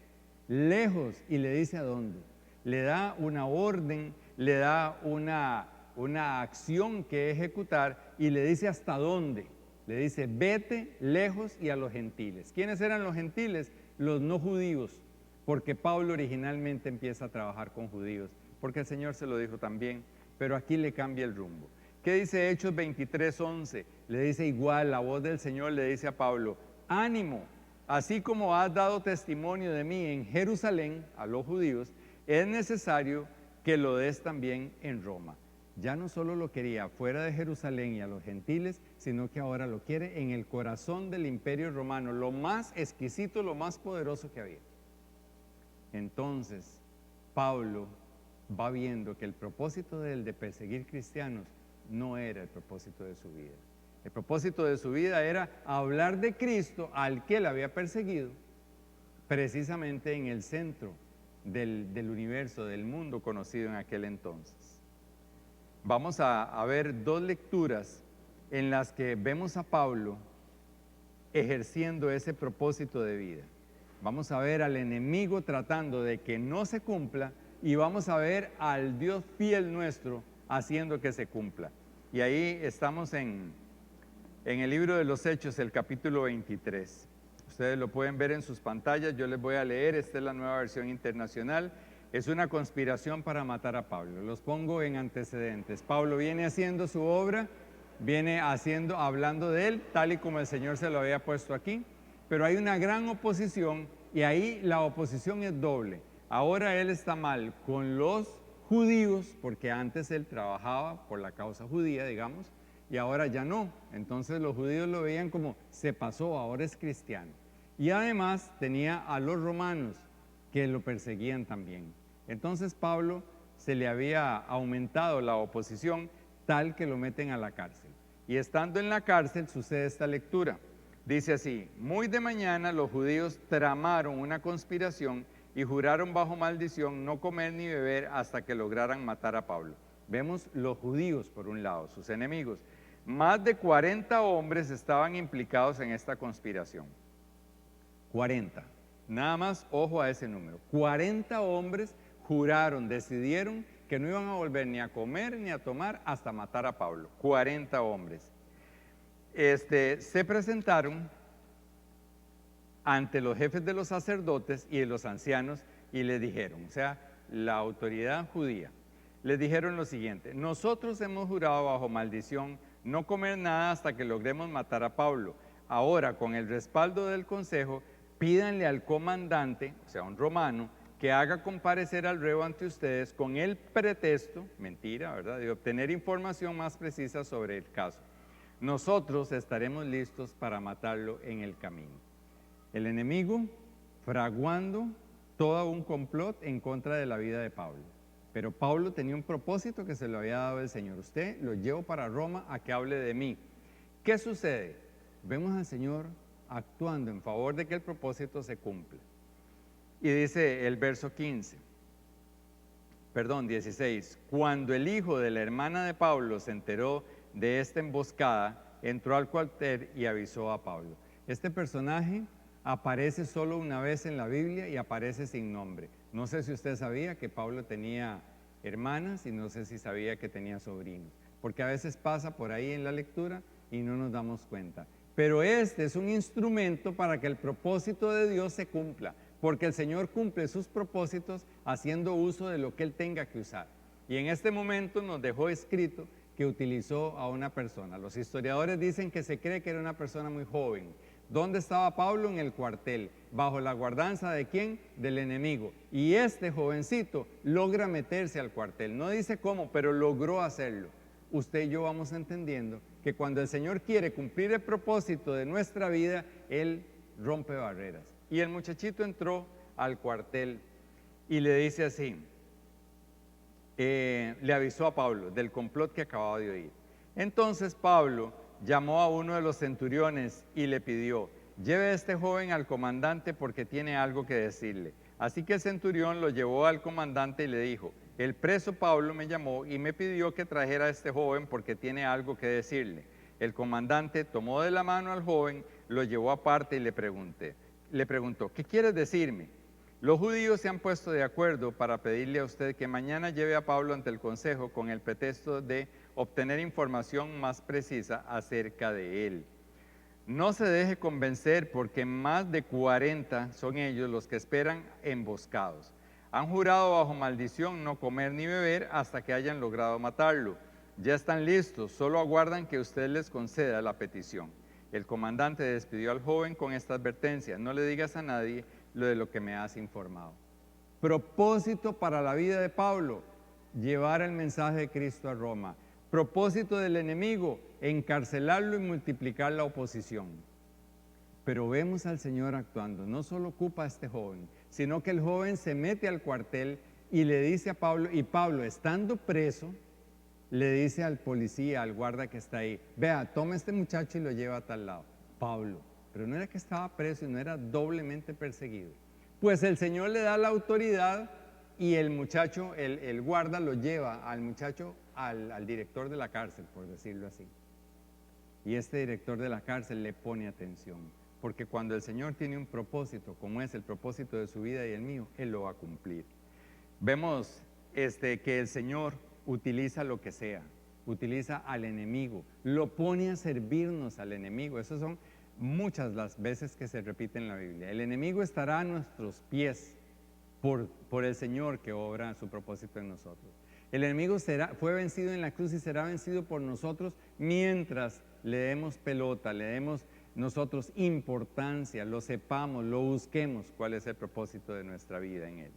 lejos, y le dice a dónde. Le da una orden, le da una acción que ejecutar y le dice hasta dónde. Le dice, vete lejos y a los gentiles. ¿Quiénes eran los gentiles? Los no judíos, porque Pablo originalmente empieza a trabajar con judíos, porque el Señor se lo dijo también, pero aquí le cambia el rumbo. ¿Qué dice Hechos 23:11? Le dice igual, la voz del Señor le dice a Pablo, ánimo, así como has dado testimonio de mí en Jerusalén, a los judíos, es necesario que lo des también en Roma. Ya no solo lo quería fuera de Jerusalén y a los gentiles, sino que ahora lo quiere en el corazón del imperio romano, lo más exquisito, lo más poderoso que había. Entonces, Pablo va viendo que el propósito de él de perseguir cristianos no era el propósito de su vida. El propósito de su vida era hablar de Cristo al que él había perseguido, precisamente en el centro del universo, del mundo conocido en aquel entonces. Vamos a ver dos lecturas en las que vemos a Pablo ejerciendo ese propósito de vida. Vamos a ver al enemigo tratando de que no se cumpla y vamos a ver al Dios fiel nuestro haciendo que se cumpla. Y ahí estamos en el libro de los Hechos, el capítulo 23. Ustedes lo pueden ver en sus pantallas, yo les voy a leer, esta es la nueva versión internacional. Es una conspiración para matar a Pablo. Los pongo en antecedentes. Pablo viene haciendo su obra, viene hablando de él, tal y como el Señor se lo había puesto aquí, pero hay una gran oposición y ahí la oposición es doble. Ahora él está mal con los judíos, porque antes él trabajaba por la causa judía, digamos, y ahora ya no. Entonces los judíos lo veían como se pasó, ahora es cristiano. Y además tenía a los romanos que lo perseguían también. Entonces Pablo se le había aumentado la oposición tal que lo meten a la cárcel. Y estando en la cárcel sucede esta lectura. Dice así, muy de mañana los judíos tramaron una conspiración y juraron bajo maldición no comer ni beber hasta que lograran matar a Pablo. Vemos los judíos por un lado, sus enemigos. Más de 40 hombres estaban implicados en esta conspiración. 40. Nada más, ojo a ese número. 40 hombres juraron, decidieron que no iban a volver ni a comer ni a tomar hasta matar a Pablo. 40 hombres. Se presentaron ante los jefes de los sacerdotes y de los ancianos y les dijeron, o sea, la autoridad judía, les dijeron lo siguiente, nosotros hemos jurado bajo maldición no comer nada hasta que logremos matar a Pablo. Ahora, con el respaldo del consejo, pídanle al comandante, o sea, un romano, que haga comparecer al reo ante ustedes con el pretexto, mentira, ¿verdad?, de obtener información más precisa sobre el caso. Nosotros estaremos listos para matarlo en el camino. El enemigo fraguando todo un complot en contra de la vida de Pablo. Pero Pablo tenía un propósito que se lo había dado el Señor. Usted lo llevo para Roma a que hable de mí. ¿Qué sucede? Vemos al Señor actuando en favor de que el propósito se cumpla. Y dice el verso 16, cuando el hijo de la hermana de Pablo se enteró de esta emboscada, entró al cuartel y avisó a Pablo. Este personaje aparece solo una vez en la Biblia y aparece sin nombre. No sé si usted sabía que Pablo tenía hermanas y no sé si sabía que tenía sobrinos, porque a veces pasa por ahí en la lectura y no nos damos cuenta. Pero este es un instrumento para que el propósito de Dios se cumpla, porque el Señor cumple sus propósitos haciendo uso de lo que Él tenga que usar. Y en este momento nos dejó escrito que utilizó a una persona. Los historiadores dicen que se cree que era una persona muy joven, ¿Dónde estaba Pablo? En el cuartel. ¿Bajo la guardanza de quién? Del enemigo. Y este jovencito logra meterse al cuartel. No dice cómo, pero logró hacerlo. Usted y yo vamos entendiendo que cuando el Señor quiere cumplir el propósito de nuestra vida, Él rompe barreras. Y el muchachito entró al cuartel y le dice así, le avisó a Pablo del complot que acababa de oír. Entonces Pablo llamó a uno de los centuriones y le pidió, lleve a este joven al comandante porque tiene algo que decirle. Así que el centurión lo llevó al comandante y le dijo, el preso Pablo me llamó y me pidió que trajera a este joven porque tiene algo que decirle. El comandante tomó de la mano al joven, lo llevó aparte y le preguntó, ¿qué quieres decirme? Los judíos se han puesto de acuerdo para pedirle a usted que mañana lleve a Pablo ante el consejo con el pretexto de obtener información más precisa acerca de él. No se deje convencer porque más de 40 son ellos los que esperan emboscados. Han jurado bajo maldición no comer ni beber hasta que hayan logrado matarlo. Ya están listos, solo aguardan que usted les conceda la petición. El comandante despidió al joven con esta advertencia, no le digas a nadie lo de lo que me has informado. Propósito para la vida de Pablo, llevar el mensaje de Cristo a Roma. Propósito del enemigo, encarcelarlo y multiplicar la oposición. Pero vemos al Señor actuando, no solo ocupa a este joven, sino que el joven se mete al cuartel y le dice a Pablo, y Pablo estando preso, le dice al policía, al guarda que está ahí, vea, toma a este muchacho y lo lleva a tal lado. Pablo, pero no era que estaba preso y no era doblemente perseguido. Pues el Señor le da la autoridad y el muchacho, el guarda lo lleva al muchacho al director de la cárcel, por decirlo así. Y este director de la cárcel le pone atención, porque cuando el Señor tiene un propósito, como es el propósito de su vida y el mío, Él lo va a cumplir. Vemos que el Señor utiliza lo que sea, utiliza al enemigo, lo pone a servirnos al enemigo. Esas son muchas las veces que se repite en la Biblia. El enemigo estará a nuestros pies por el Señor que obra su propósito en nosotros. El enemigo fue vencido en la cruz y será vencido por nosotros mientras le demos pelota, le demos nosotros importancia, lo sepamos, lo busquemos cuál es el propósito de nuestra vida en él.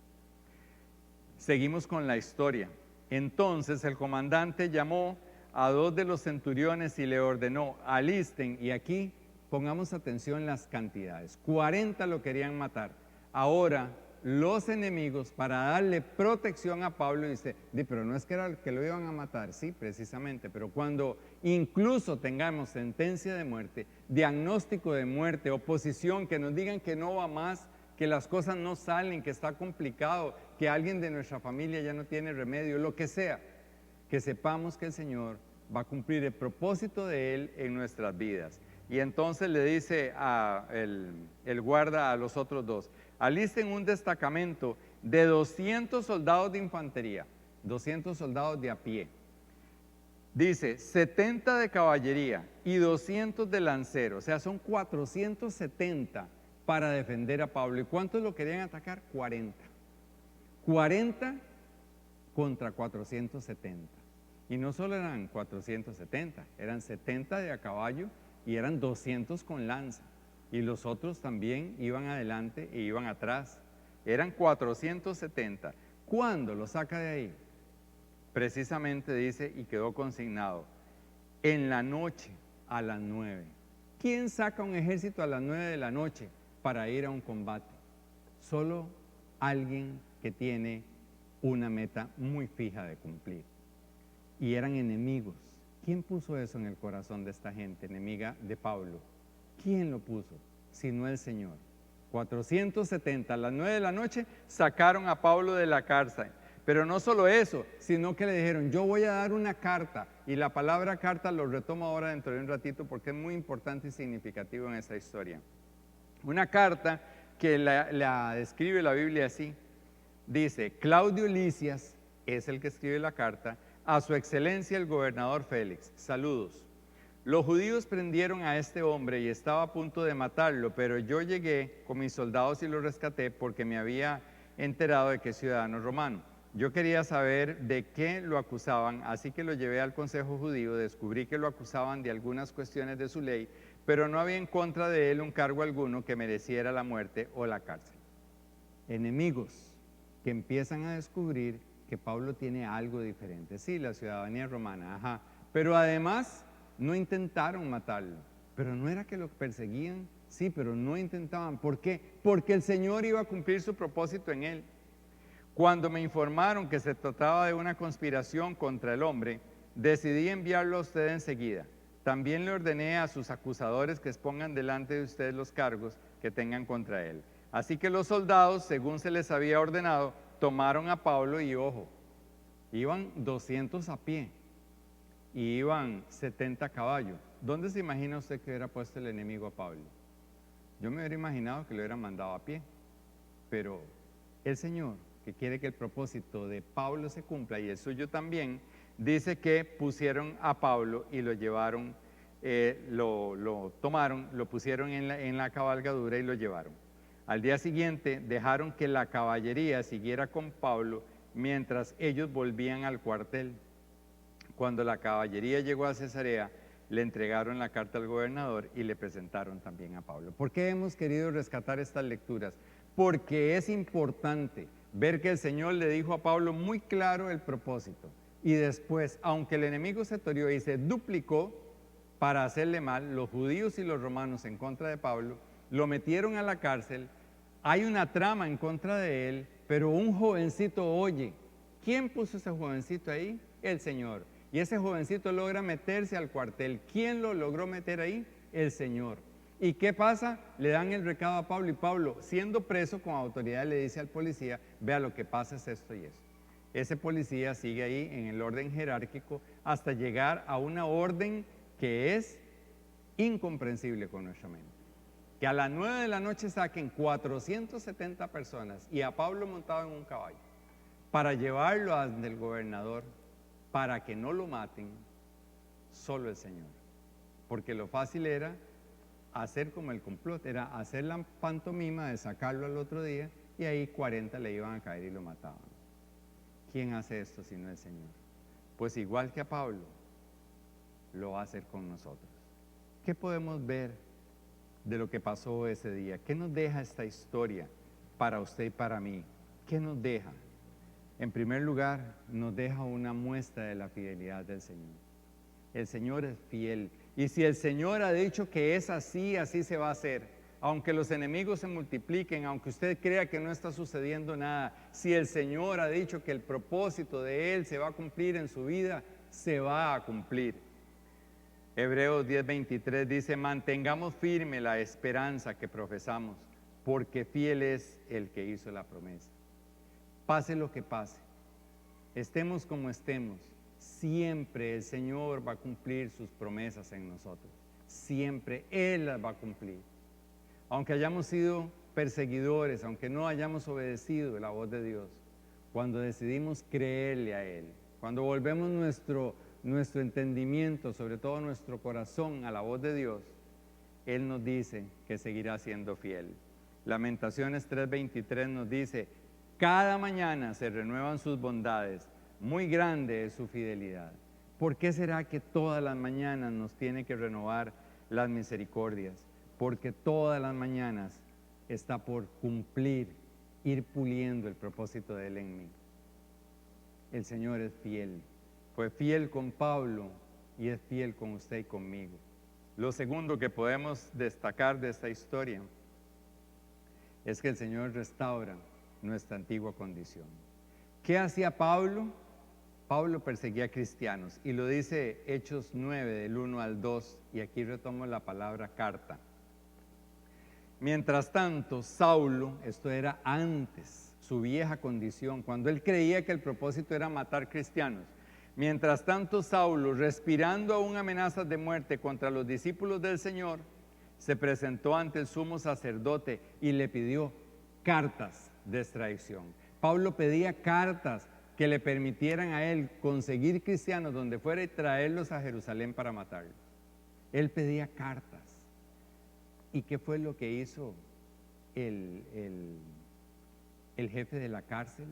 Seguimos con la historia. Entonces el comandante llamó a 2 de los centuriones y le ordenó, alisten, y aquí pongamos atención en las cantidades, 40 lo querían matar. Ahora los enemigos, para darle protección a Pablo, dice, pero no es que era el que lo iban a matar, sí, precisamente, pero cuando incluso tengamos sentencia de muerte, diagnóstico de muerte, oposición, que nos digan que no va más, que las cosas no salen, que está complicado, que alguien de nuestra familia ya no tiene remedio, lo que sea, que sepamos que el Señor va a cumplir el propósito de Él en nuestras vidas. Y entonces le dice el guarda a los otros 2, alisten un destacamento de 200 soldados de infantería, 200 soldados de a pie. Dice, 70 de caballería y 200 de lanceros, o sea, son 470 para defender a Pablo. ¿Y cuántos lo querían atacar? 40. 40 contra 470. Y no solo eran 470, eran 70 de a caballo y eran 200 con lanza. Y los otros también iban adelante e iban atrás. Eran 470. ¿Cuándo lo saca de ahí? Precisamente dice, y quedó consignado, en la noche a las 9. ¿Quién saca un ejército a las 9 de la noche para ir a un combate? Solo alguien que tiene una meta muy fija de cumplir. Y eran enemigos. ¿Quién puso eso en el corazón de esta gente enemiga de Pablo? ¿Quién lo puso? Sino el Señor. 470 a las 9 de la noche sacaron a Pablo de la cárcel. Pero no solo eso, sino que le dijeron, yo voy a dar una carta. Y la palabra carta lo retomo ahora dentro de un ratito porque es muy importante y significativo en esta historia. Una carta que la describe la Biblia así. Dice, Claudio Lisias es el que escribe la carta, a su excelencia el gobernador Félix, saludos. Los judíos prendieron a este hombre y estaba a punto de matarlo, pero yo llegué con mis soldados y lo rescaté porque me había enterado de que es ciudadano romano. Yo quería saber de qué lo acusaban, así que lo llevé al consejo judío, descubrí que lo acusaban de algunas cuestiones de su ley, pero no había en contra de él un cargo alguno que mereciera la muerte o la cárcel. Enemigos que empiezan a descubrir que Pablo tiene algo diferente. Sí, la ciudadanía romana, ajá, pero además no intentaron matarlo. Pero no era que lo perseguían, sí, pero no intentaban. ¿Por qué? Porque el Señor iba a cumplir su propósito en él. Cuando me informaron que se trataba de una conspiración contra el hombre, decidí enviarlo a usted enseguida. También le ordené a sus acusadores que expongan delante de usted los cargos que tengan contra él. Así que los soldados, según se les había ordenado, tomaron a Pablo y, ojo, iban 200 a pie y iban 70 a caballo. ¿Dónde se imagina usted que hubiera puesto el enemigo a Pablo? Yo me hubiera imaginado que lo hubiera mandado a pie, pero el Señor, que quiere que el propósito de Pablo se cumpla y el suyo también, dice que pusieron a Pablo y lo llevaron, lo tomaron, lo pusieron en la cabalgadura y lo llevaron. Al día siguiente dejaron que la caballería siguiera con Pablo mientras ellos volvían al cuartel. Cuando la caballería llegó a Cesarea, le entregaron la carta al gobernador y le presentaron también a Pablo. ¿Por qué hemos querido rescatar estas lecturas? Porque es importante ver que el Señor le dijo a Pablo muy claro el propósito. Y después, aunque el enemigo se torió y se duplicó para hacerle mal, los judíos y los romanos en contra de Pablo, lo metieron a la cárcel, hay una trama en contra de él, pero un jovencito oye. ¿Quién puso ese jovencito ahí? El Señor. Y ese jovencito logra meterse al cuartel. ¿Quién lo logró meter ahí? El Señor. ¿Y qué pasa? Le dan el recado a Pablo y Pablo, siendo preso con autoridad, le dice al policía, vea, lo que pasa es esto y esto. Ese policía sigue ahí en el orden jerárquico hasta llegar a una orden que es incomprensible con nuestra mente. Que a las 9 de la noche saquen 470 personas y a Pablo montado en un caballo para llevarlo ante el gobernador, para que no lo maten, solo el Señor. Porque lo fácil era hacer como el complot, era hacer la pantomima de sacarlo al otro día y ahí 40 le iban a caer y lo mataban. ¿Quién hace esto sino el Señor? Pues igual que a Pablo, lo va a hacer con nosotros. ¿Qué podemos ver de lo que pasó ese día? ¿Qué nos deja esta historia para usted y para mí? ¿Qué nos deja? En primer lugar, nos deja una muestra de la fidelidad del Señor. El Señor es fiel. Y si el Señor ha dicho que es así, así se va a hacer. Aunque los enemigos se multipliquen, aunque usted crea que no está sucediendo nada, si el Señor ha dicho que el propósito de Él se va a cumplir en su vida, se va a cumplir. Hebreos 10:23 dice, mantengamos firme la esperanza que profesamos, porque fiel es el que hizo la promesa. Pase lo que pase, estemos como estemos, siempre el Señor va a cumplir sus promesas en nosotros. Siempre Él las va a cumplir. Aunque hayamos sido perseguidores, aunque no hayamos obedecido la voz de Dios, cuando decidimos creerle a Él, cuando volvemos nuestro entendimiento, sobre todo nuestro corazón, a la voz de Dios, Él nos dice que seguirá siendo fiel. Lamentaciones 3:23 nos dice, cada mañana se renuevan sus bondades, muy grande es su fidelidad. ¿Por qué será que todas las mañanas nos tiene que renovar las misericordias? Porque todas las mañanas está por cumplir, ir puliendo el propósito de Él en mí. El Señor es fiel. Fue fiel con Pablo y es fiel con usted y conmigo. Lo segundo que podemos destacar de esta historia es que el Señor restaura nuestra antigua condición. ¿Qué hacía Pablo? Pablo perseguía cristianos y lo dice Hechos 9 del 1 al 2 y aquí retomo la palabra carta. Mientras tanto, Saulo, esto era antes, su vieja condición, cuando él creía que el propósito era matar cristianos. Mientras tanto, Saulo, respirando aún amenazas de muerte contra los discípulos del Señor, se presentó ante el sumo sacerdote y le pidió cartas de extradición. Pablo pedía cartas que le permitieran a él conseguir cristianos donde fuera y traerlos a Jerusalén para matarlos. Él pedía cartas. ¿Y qué fue lo que hizo el jefe de la cárcel?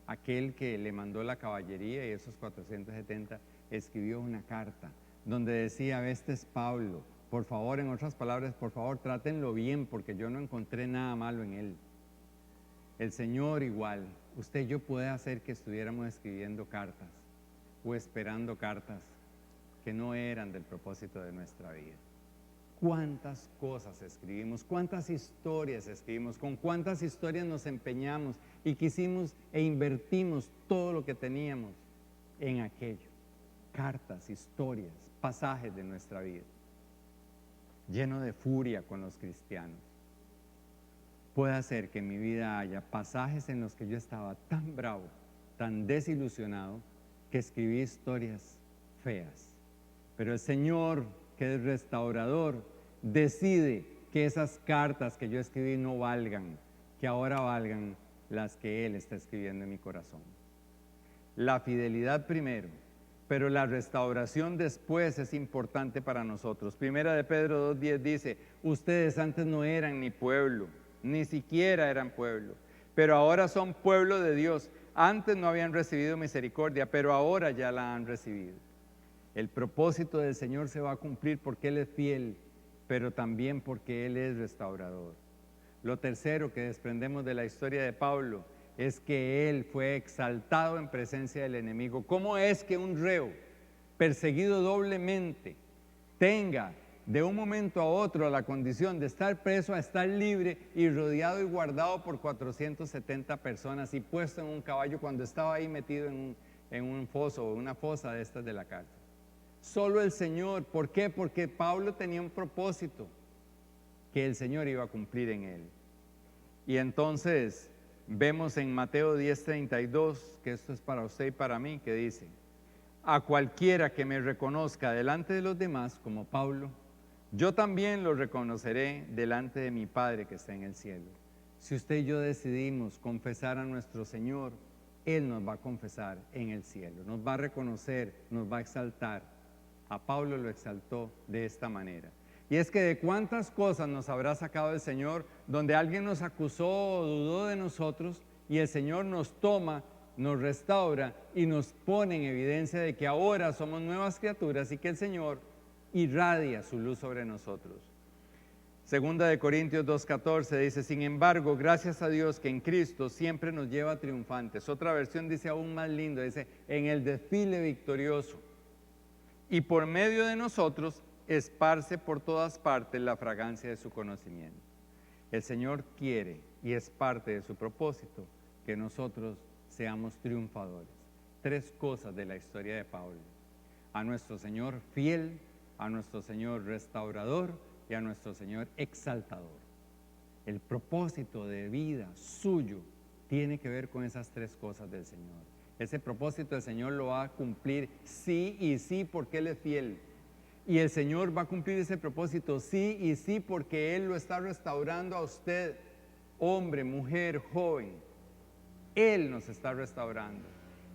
Aquel que le mandó la caballería y esos 470, escribió una carta donde decía, este es Pablo, Por favor, en otras palabras, por favor, trátenlo bien porque yo no encontré nada malo en él. El Señor igual, usted y yo puede hacer que estuviéramos escribiendo cartas o esperando cartas que no eran del propósito de nuestra vida. ¿Cuántas cosas escribimos? ¿Cuántas historias escribimos? ¿Con cuántas historias nos empeñamos y quisimos e invertimos todo lo que teníamos en aquello? Cartas, historias, pasajes de nuestra vida. Lleno de furia con los cristianos. Puede hacer que en mi vida haya pasajes en los que yo estaba tan bravo, tan desilusionado, que escribí historias feas. Pero el Señor, que es restaurador, decide que esas cartas que yo escribí no valgan, que ahora valgan las que Él está escribiendo en mi corazón. La fidelidad primero, pero la restauración después es importante para nosotros. Primera de Pedro 2:10 dice, ustedes antes no eran ni pueblo, ni siquiera eran pueblo, pero ahora son pueblo de Dios. Antes no habían recibido misericordia, pero ahora ya la han recibido. El propósito del Señor se va a cumplir porque Él es fiel, pero también porque Él es restaurador. Lo tercero que desprendemos de la historia de Pablo es que Él fue exaltado en presencia del enemigo. ¿Cómo es que un reo perseguido doblemente tenga de un momento a otro la condición de estar preso a estar libre y rodeado y guardado por 470 personas y puesto en un caballo cuando estaba ahí metido en un foso o una fosa de estas de la cárcel? Solo el Señor. ¿Por qué? Porque Pablo tenía un propósito que el Señor iba a cumplir en él. Y entonces vemos en Mateo 10:32, que esto es para usted y para mí, que dice, a cualquiera que me reconozca delante de los demás, como Pablo, yo también lo reconoceré delante de mi Padre que está en el cielo. Si usted y yo decidimos confesar a nuestro Señor, Él nos va a confesar en el cielo, nos va a reconocer, nos va a exaltar. A Pablo lo exaltó de esta manera. Y es que de cuántas cosas nos habrá sacado el Señor, donde alguien nos acusó o dudó de nosotros, y el Señor nos toma, nos restaura y nos pone en evidencia de que ahora somos nuevas criaturas y que el Señor irradia su luz sobre nosotros. Segunda de Corintios 2:14 dice, sin embargo, gracias a Dios que en Cristo siempre nos lleva triunfantes. Otra versión dice aún más lindo, dice, en el desfile victorioso. Y por medio de nosotros esparce por todas partes la fragancia de su conocimiento. El Señor quiere, y es parte de su propósito, que nosotros seamos triunfadores. Tres cosas de la historia de Pablo: a nuestro Señor fiel, a nuestro Señor restaurador y a nuestro Señor exaltador. El propósito de vida suyo tiene que ver con esas tres cosas del Señor. Ese propósito el Señor lo va a cumplir sí y sí porque Él es fiel. Y el Señor va a cumplir ese propósito sí y sí porque Él lo está restaurando a usted, hombre, mujer, joven. Él nos está restaurando.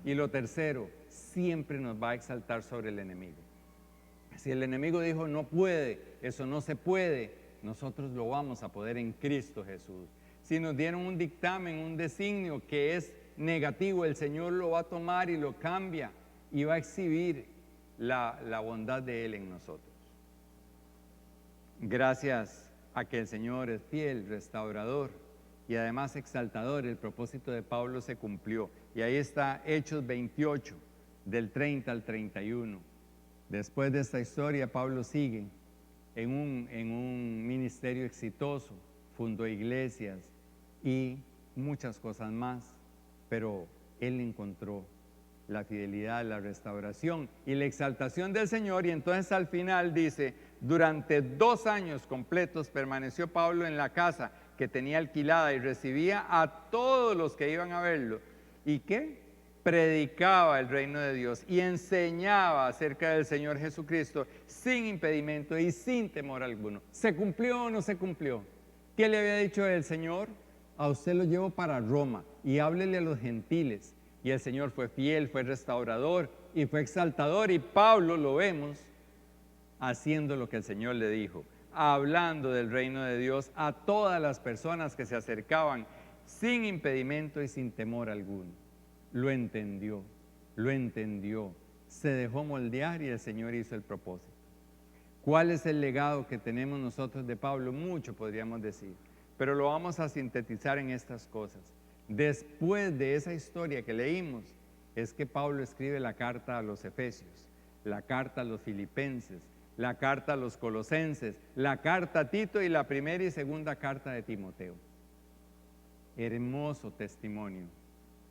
Y lo tercero, siempre nos va a exaltar sobre el enemigo. Si el enemigo dijo no puede, eso no se puede, nosotros lo vamos a poder en Cristo Jesús. Si nos dieron un dictamen, un designio que es negativo, el Señor lo va a tomar y lo cambia y va a exhibir la bondad de Él en nosotros. Gracias a que el Señor es fiel, restaurador y además exaltador, el propósito de Pablo se cumplió. Y ahí está Hechos 28, del 30 al 31. Después de esta historia, Pablo sigue en un ministerio exitoso, fundó iglesias y muchas cosas más, pero él encontró la fidelidad, la restauración y la exaltación del Señor. Y entonces al final dice, durante 2 años completos permaneció Pablo en la casa que tenía alquilada y recibía a todos los que iban a verlo. ¿Y qué? Predicaba el reino de Dios y enseñaba acerca del Señor Jesucristo sin impedimento y sin temor alguno. ¿Se cumplió o no se cumplió? ¿Qué le había dicho el Señor? A usted lo llevo para Roma y háblele a los gentiles. Y el Señor fue fiel, fue restaurador y fue exaltador. Y Pablo lo vemos haciendo lo que el Señor le dijo, hablando del reino de Dios a todas las personas que se acercaban sin impedimento y sin temor alguno. Lo entendió, se dejó moldear y el Señor hizo el propósito. ¿Cuál es el legado que tenemos nosotros de Pablo? Mucho podríamos decir, pero lo vamos a sintetizar en estas cosas. Después de esa historia que leímos, es que Pablo escribe la carta a los Efesios, la carta a los Filipenses, la carta a los Colosenses, la carta a Tito y la primera y segunda carta de Timoteo. Hermoso testimonio.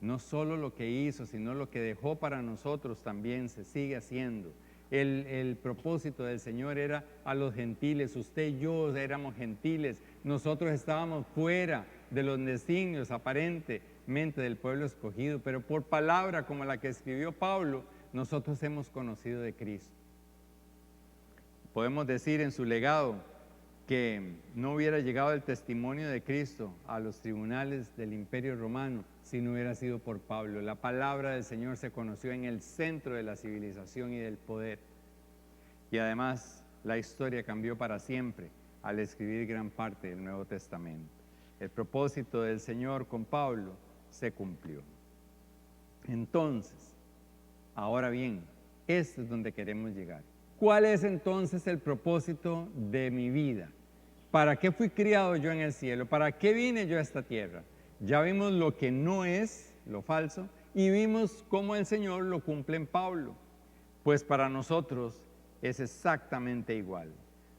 No solo lo que hizo, sino lo que dejó para nosotros también se sigue haciendo. El propósito del Señor era a los gentiles. Usted y yo éramos gentiles. Nosotros estábamos fuera de los designios aparentemente del pueblo escogido, pero por palabra como la que escribió Pablo, nosotros hemos conocido de Cristo. Podemos decir en su legado que no hubiera llegado el testimonio de Cristo a los tribunales del Imperio Romano si no hubiera sido por Pablo. La palabra del Señor se conoció en el centro de la civilización y del poder. Y además la historia cambió para siempre al escribir gran parte del Nuevo Testamento. El propósito del Señor con Pablo se cumplió. Entonces, ahora bien, este es donde queremos llegar. ¿Cuál es entonces el propósito de mi vida? ¿Para qué fui criado yo en el cielo? ¿Para qué vine yo a esta tierra? Ya vimos lo que no es, lo falso, y vimos cómo el Señor lo cumple en Pablo. Pues para nosotros es exactamente igual.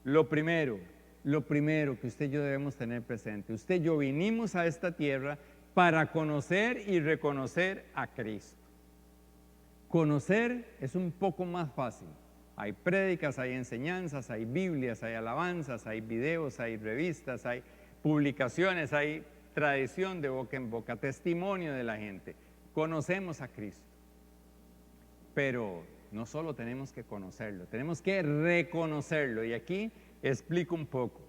Lo primero que usted y yo debemos tener presente, usted y yo vinimos a esta tierra para conocer y reconocer a Cristo. Conocer es un poco más fácil. Hay prédicas, hay enseñanzas, hay Biblias, hay alabanzas, hay videos, hay revistas, hay publicaciones, hay tradición de boca en boca, testimonio de la gente. Conocemos a Cristo. Pero no solo tenemos que conocerlo, tenemos que reconocerlo. Y aquí explico un poco.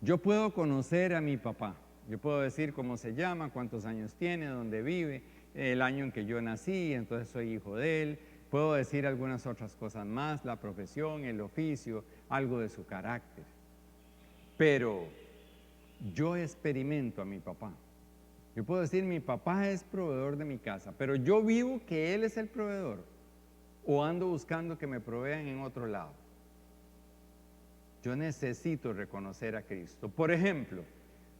Yo puedo conocer a mi papá. Yo puedo decir cómo se llama, cuántos años tiene, dónde vive, el año en que yo nací, entonces soy hijo de él. Puedo decir algunas otras cosas más, la profesión, el oficio, algo de su carácter. Pero yo experimento a mi papá. Yo puedo decir, mi papá es proveedor de mi casa, pero yo vivo que él es el proveedor o ando buscando que me provean en otro lado. Yo necesito reconocer a Cristo. Por ejemplo,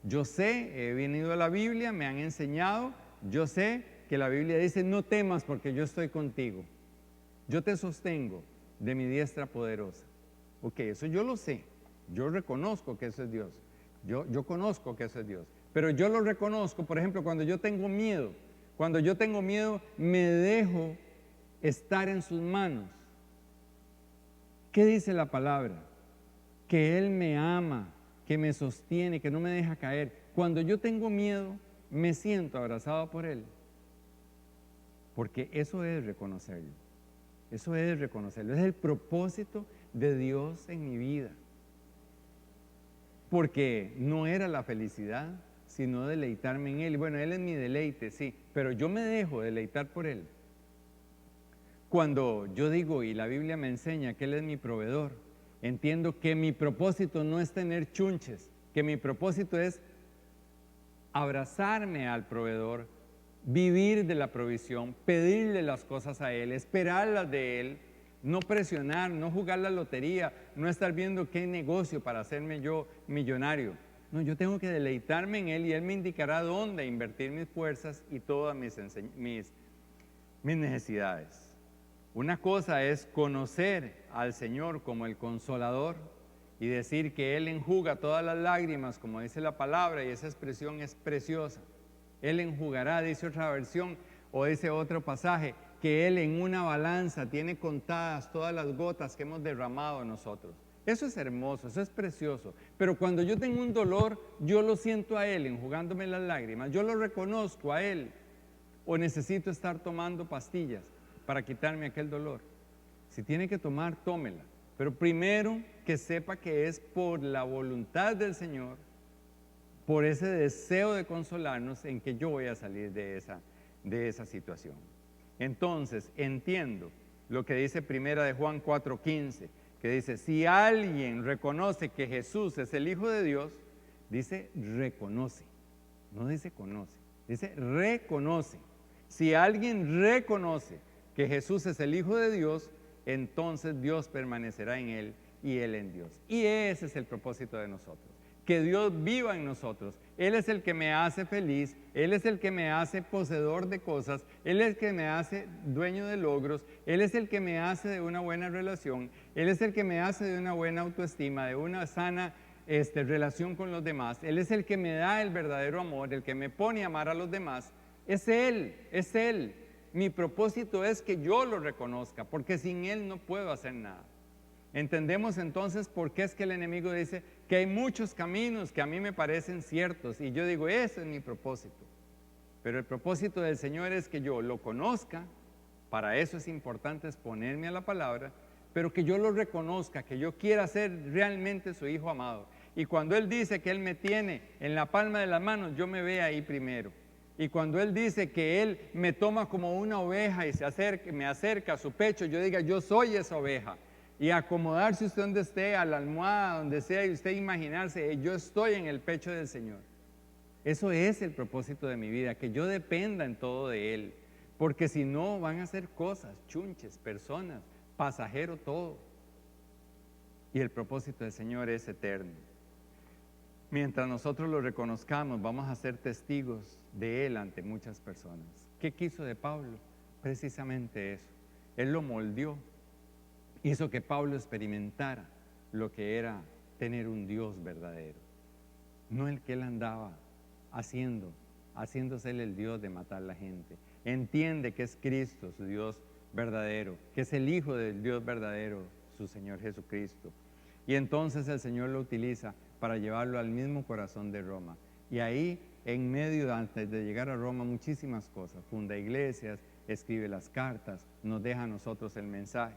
yo sé, he venido a la Biblia, me han enseñado, yo sé que la Biblia dice, no temas porque yo estoy contigo. Yo te sostengo de mi diestra poderosa. Ok, eso yo lo sé. Yo reconozco que eso es Dios. Yo conozco que eso es Dios. Pero yo lo reconozco, por ejemplo, cuando yo tengo miedo. Cuando yo tengo miedo, me dejo estar en sus manos. ¿Qué dice la palabra? Que Él me ama, que me sostiene, que no me deja caer. Cuando yo tengo miedo, me siento abrazado por Él. Porque eso es reconocerlo. Eso es reconocerlo. Es el propósito de Dios en mi vida. Porque no era la felicidad, sino deleitarme en Él. Bueno, Él es mi deleite, sí, pero yo me dejo deleitar por Él. Cuando yo digo, y la Biblia me enseña que Él es mi proveedor, entiendo que mi propósito no es tener chunches, que mi propósito es abrazarme al proveedor, vivir de la provisión, pedirle las cosas a Él, esperarlas de Él, no presionar, no jugar la lotería, no estar viendo qué negocio para hacerme yo millonario. No, yo tengo que deleitarme en Él y Él me indicará dónde invertir mis fuerzas y todas mis necesidades. Una cosa es conocer al Señor como el Consolador y decir que Él enjuga todas las lágrimas, como dice la palabra, y esa expresión es preciosa. Él enjugará, dice otra versión, o dice otro pasaje, que Él en una balanza tiene contadas todas las gotas que hemos derramado nosotros. Eso es hermoso, eso es precioso. Pero cuando yo tengo un dolor, yo lo siento a Él enjugándome las lágrimas, yo lo reconozco a Él, o necesito estar tomando pastillas para quitarme aquel dolor. Si tiene que tomar, tómela. Pero primero que sepa que es por la voluntad del Señor, por ese deseo de consolarnos en que yo voy a salir de esa situación. Entonces, entiendo lo que dice primera de Juan 4:15, que dice, si alguien reconoce que Jesús es el Hijo de Dios, dice reconoce, no dice conoce, dice reconoce. Si alguien reconoce que Jesús es el Hijo de Dios, entonces Dios permanecerá en él y Él en Dios. Y ese es el propósito de nosotros, que Dios viva en nosotros. Él es el que me hace feliz, Él es el que me hace poseedor de cosas, Él es el que me hace dueño de logros, Él es el que me hace de una buena relación, Él es el que me hace de una buena autoestima, de una sana relación con los demás. Él es el que me da el verdadero amor, el que me pone a amar a los demás. Es Él, es Él. Mi propósito es que yo lo reconozca, porque sin Él no puedo hacer nada. Entendemos entonces por qué es que el enemigo dice que hay muchos caminos que a mí me parecen ciertos y yo digo, ese es mi propósito. Pero el propósito del Señor es que yo lo conozca, para eso es importante exponerme a la palabra, pero que yo lo reconozca, que yo quiera ser realmente su hijo amado. Y cuando Él dice que Él me tiene en la palma de las manos, yo me vea ahí primero. Y cuando Él dice que Él me toma como una oveja y me acerca a su pecho, yo diga, yo soy esa oveja. Y acomodarse usted donde esté, a la almohada, donde sea, y usted imaginarse, yo estoy en el pecho del Señor. Eso es el propósito de mi vida, que yo dependa en todo de Él. Porque si no, van a ser cosas, chunches, personas, pasajero todo. Y el propósito del Señor es eterno. Mientras nosotros lo reconozcamos, vamos a ser testigos de Él ante muchas personas. ¿Qué quiso de Pablo? Precisamente eso. Él lo moldeó. Hizo que Pablo experimentara lo que era tener un Dios verdadero. No el que él andaba haciéndose él el Dios de matar a la gente. Entiende que es Cristo su Dios verdadero, que es el Hijo del Dios verdadero, su Señor Jesucristo. Y entonces el Señor lo utiliza para llevarlo al mismo corazón de Roma. Y ahí, en medio, antes de llegar a Roma, muchísimas cosas. Funda iglesias, escribe las cartas, nos deja a nosotros el mensaje.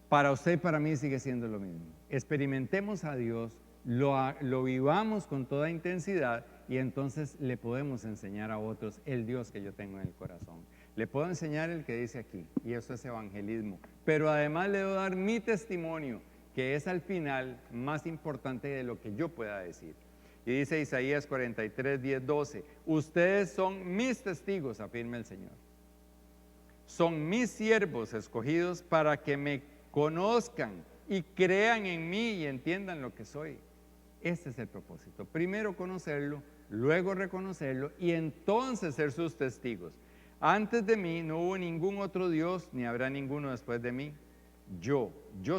Para usted y para mí sigue siendo lo mismo. Experimentemos a Dios, lo vivamos con toda intensidad y entonces le podemos enseñar a otros el Dios que yo tengo en el corazón. Le puedo enseñar el que dice aquí, y eso es evangelismo. Pero además le voy a dar mi testimonio, que es al final más importante de lo que yo pueda decir. Y dice Isaías 43, 10, 12, ustedes son mis testigos, afirma el Señor. Son mis siervos escogidos para que me conozcan y crean en mí y entiendan lo que soy. Este es el propósito. Primero conocerlo, luego reconocerlo y entonces ser sus testigos. Antes de mí no hubo ningún otro Dios, ni habrá ninguno después de mí. Yo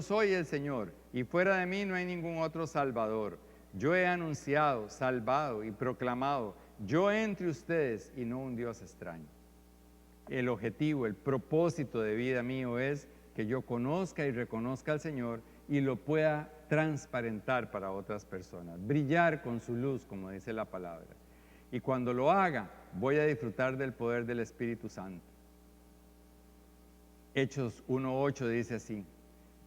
soy el Señor y fuera de mí no hay ningún otro Salvador. Yo he anunciado, salvado y proclamado, yo entre ustedes y no un Dios extraño. El objetivo, el propósito de vida mío es que yo conozca y reconozca al Señor y lo pueda transparentar para otras personas, brillar con su luz, como dice la palabra. Y cuando lo haga, voy a disfrutar del poder del Espíritu Santo. Hechos 1:8 dice así,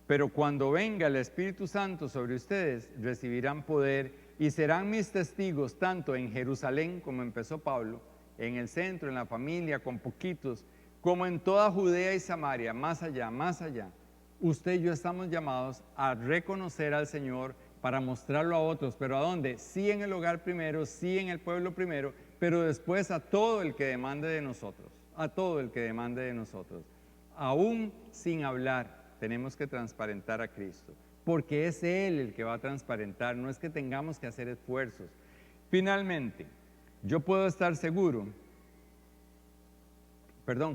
pero cuando venga el Espíritu Santo sobre ustedes, recibirán poder y serán mis testigos tanto en Jerusalén, como empezó Pablo, en el centro, en la familia, con poquitos, como en toda Judea y Samaria, más allá, más allá. Usted y yo estamos llamados a reconocer al Señor para mostrarlo a otros, pero ¿a dónde? Sí en el hogar primero, sí en el pueblo primero, pero después a todo el que demande de nosotros, a todo el que demande de nosotros. Aún sin hablar, tenemos que transparentar a Cristo, porque es Él el que va a transparentar, no es que tengamos que hacer esfuerzos. Finalmente, yo puedo estar seguro,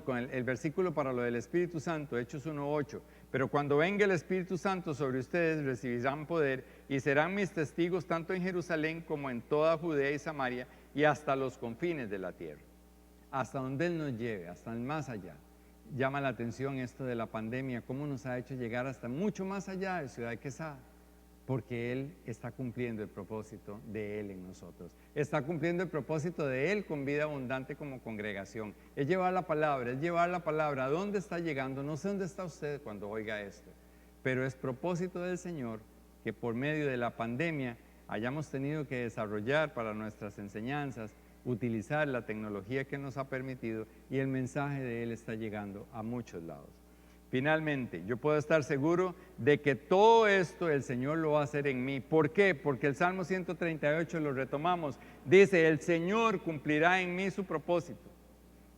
con el versículo para lo del Espíritu Santo, Hechos 1:8, pero cuando venga el Espíritu Santo sobre ustedes, recibirán poder y serán mis testigos tanto en Jerusalén como en toda Judea y Samaria y hasta los confines de la tierra. Hasta donde Él nos lleve, hasta el más allá. Llama la atención esto de la pandemia, cómo nos ha hecho llegar hasta mucho más allá de Ciudad de Quesada, porque Él está cumpliendo el propósito de Él en nosotros. Está cumpliendo el propósito de Él con vida abundante como congregación. Es llevar la palabra, es llevar la palabra. ¿A dónde está llegando? No sé dónde está usted cuando oiga esto, pero es propósito del Señor que por medio de la pandemia hayamos tenido que desarrollar para nuestras enseñanzas, utilizar la tecnología que nos ha permitido y el mensaje de Él está llegando a muchos lados. Finalmente, yo puedo estar seguro de que todo esto el Señor lo va a hacer en mí. ¿Por qué? Porque el Salmo 138 lo retomamos. Dice, el Señor cumplirá en mí su propósito.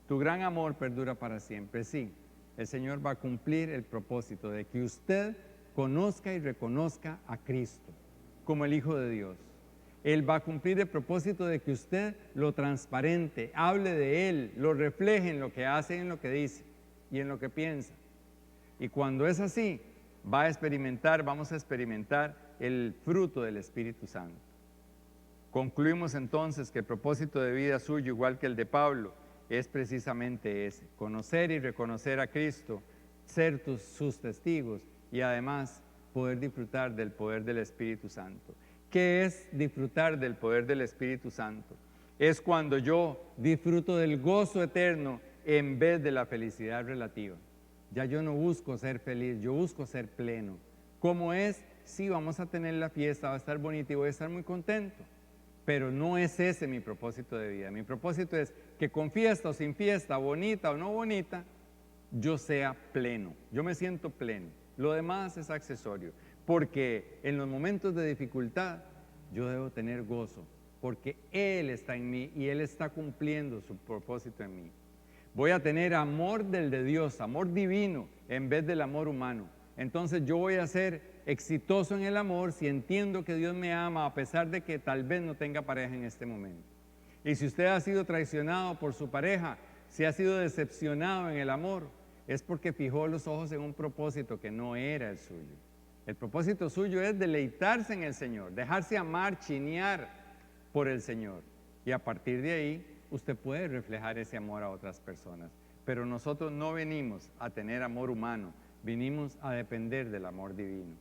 Tu gran amor perdura para siempre. Sí, el Señor va a cumplir el propósito de que usted conozca y reconozca a Cristo como el Hijo de Dios. Él va a cumplir el propósito de que usted lo transparente, hable de Él, lo refleje en lo que hace y en lo que dice y en lo que piensa. Y cuando es así, vamos a experimentar el fruto del Espíritu Santo. Concluimos entonces que el propósito de vida suyo, igual que el de Pablo, es precisamente ese: conocer y reconocer a Cristo, ser sus testigos y además poder disfrutar del poder del Espíritu Santo. ¿Qué es disfrutar del poder del Espíritu Santo? Es cuando yo disfruto del gozo eterno en vez de la felicidad relativa. Ya yo no busco ser feliz, yo busco ser pleno. ¿Cómo es? Sí, vamos a tener la fiesta, va a estar bonita y voy a estar muy contento. Pero no es ese mi propósito de vida. Mi propósito es que con fiesta o sin fiesta, bonita o no bonita, yo sea pleno. Yo me siento pleno. Lo demás es accesorio. Porque en los momentos de dificultad yo debo tener gozo. Porque Él está en mí y Él está cumpliendo su propósito en mí. Voy a tener amor del de Dios, amor divino, en vez del amor humano. Entonces yo voy a ser exitoso en el amor si entiendo que Dios me ama a pesar de que tal vez no tenga pareja en este momento. Y si usted ha sido traicionado por su pareja, si ha sido decepcionado en el amor, es porque fijó los ojos en un propósito que no era el suyo. El propósito suyo es deleitarse en el Señor, dejarse amar, chinear por el Señor. Y a partir de ahí, usted puede reflejar ese amor a otras personas. Pero nosotros no venimos a tener amor humano, vinimos a depender del amor divino.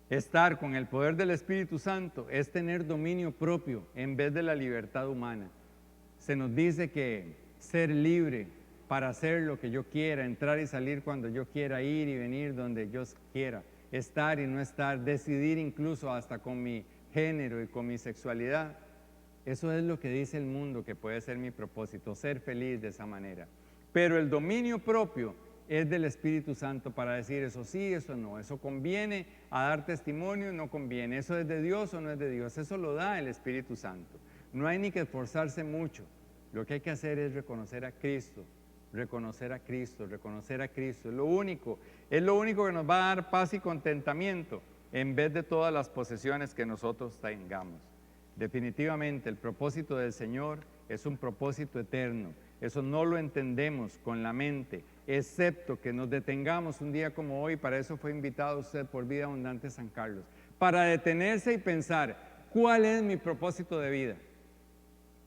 Estar con el poder del Espíritu Santo es tener dominio propio en vez de la libertad humana. Se nos dice que ser libre para hacer lo que yo quiera, entrar y salir cuando yo quiera, ir y venir donde yo quiera, estar y no estar, decidir incluso hasta con mi género y con mi sexualidad. Eso es lo que dice el mundo que puede ser mi propósito, ser feliz de esa manera. Pero el dominio propio es del Espíritu Santo para decir eso sí, eso no, eso conviene a dar testimonio, no conviene, eso es de Dios o no es de Dios, eso lo da el Espíritu Santo. No hay ni que esforzarse mucho, lo que hay que hacer es reconocer a Cristo, reconocer a Cristo, reconocer a Cristo, es lo único que nos va a dar paz y contentamiento en vez de todas las posesiones que nosotros tengamos. Definitivamente el propósito del Señor es un propósito eterno. Eso no lo entendemos con la mente, excepto que nos detengamos un día como hoy. Para eso fue invitado usted por Vida Abundante San Carlos, para detenerse y pensar, ¿cuál es mi propósito de vida?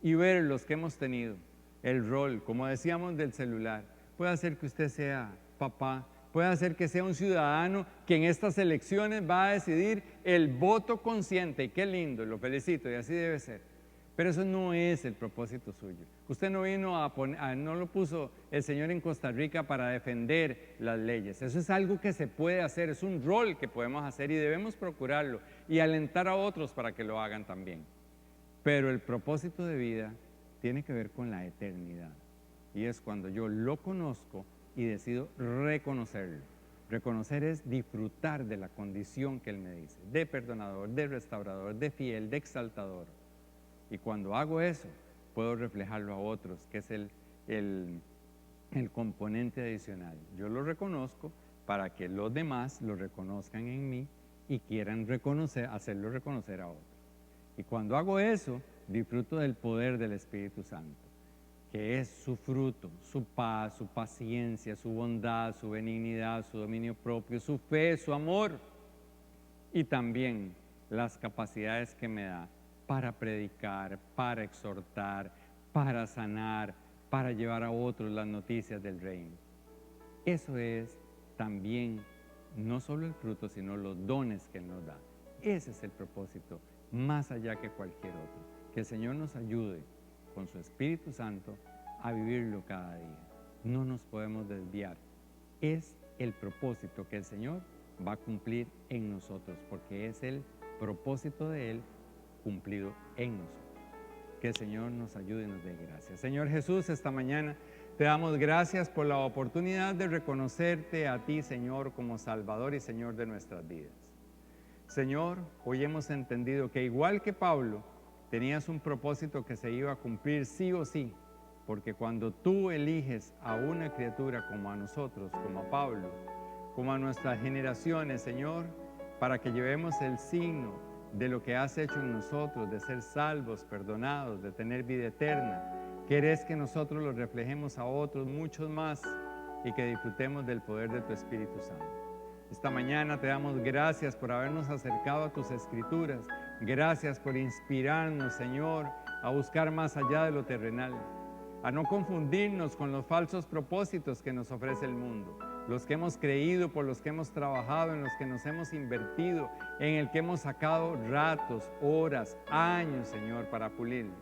Y ver los que hemos tenido, el rol, como decíamos, del celular. Puede hacer que usted sea papá, puede hacer que sea un ciudadano que en estas elecciones va a decidir el voto consciente. Y qué lindo, lo felicito, y así debe ser. Pero eso no es el propósito suyo. Usted no vino no lo puso el Señor en Costa Rica para defender las leyes. Eso es algo que se puede hacer, es un rol que podemos hacer y debemos procurarlo y alentar a otros para que lo hagan también. Pero el propósito de vida tiene que ver con la eternidad. Y es cuando yo lo conozco y decido reconocerlo. Reconocer es disfrutar de la condición que Él me dice, de perdonador, de restaurador, de fiel, de exaltador. Y cuando hago eso, puedo reflejarlo a otros, que es el componente adicional. Yo lo reconozco para que los demás lo reconozcan en mí y quieran hacerlo reconocer a otros. Y cuando hago eso, disfruto del poder del Espíritu Santo, que es su fruto, su paz, su paciencia, su bondad, su benignidad, su dominio propio, su fe, su amor y también las capacidades que me da para predicar, para exhortar, para sanar, para llevar a otros las noticias del reino. Eso es también no solo el fruto, sino los dones que Él nos da. Ese es el propósito, más allá que cualquier otro. Que el Señor nos ayude con su Espíritu Santo a vivirlo cada día. No nos podemos desviar. Es el propósito que el Señor va a cumplir en nosotros, porque es el propósito de Él cumplido en nosotros. Que el Señor nos ayude y nos dé gracias. Señor Jesús, esta mañana te damos gracias por la oportunidad de reconocerte a ti, Señor, como Salvador y Señor de nuestras vidas. Señor, hoy hemos entendido que igual que Pablo, tenías un propósito que se iba a cumplir sí o sí, porque cuando tú eliges a una criatura como a nosotros, como a Pablo, como a nuestras generaciones, Señor, para que llevemos el signo de lo que has hecho en nosotros, de ser salvos, perdonados, de tener vida eterna. Querés que nosotros lo reflejemos a otros, muchos más, y que disfrutemos del poder de tu Espíritu Santo. Esta mañana te damos gracias por habernos acercado a tus Escrituras. Gracias por inspirarnos, Señor, a buscar más allá de lo terrenal, a no confundirnos con los falsos propósitos que nos ofrece el mundo, los que hemos creído, por los que hemos trabajado, en los que nos hemos invertido, en el que hemos sacado ratos, horas, años, Señor, para pulirlo.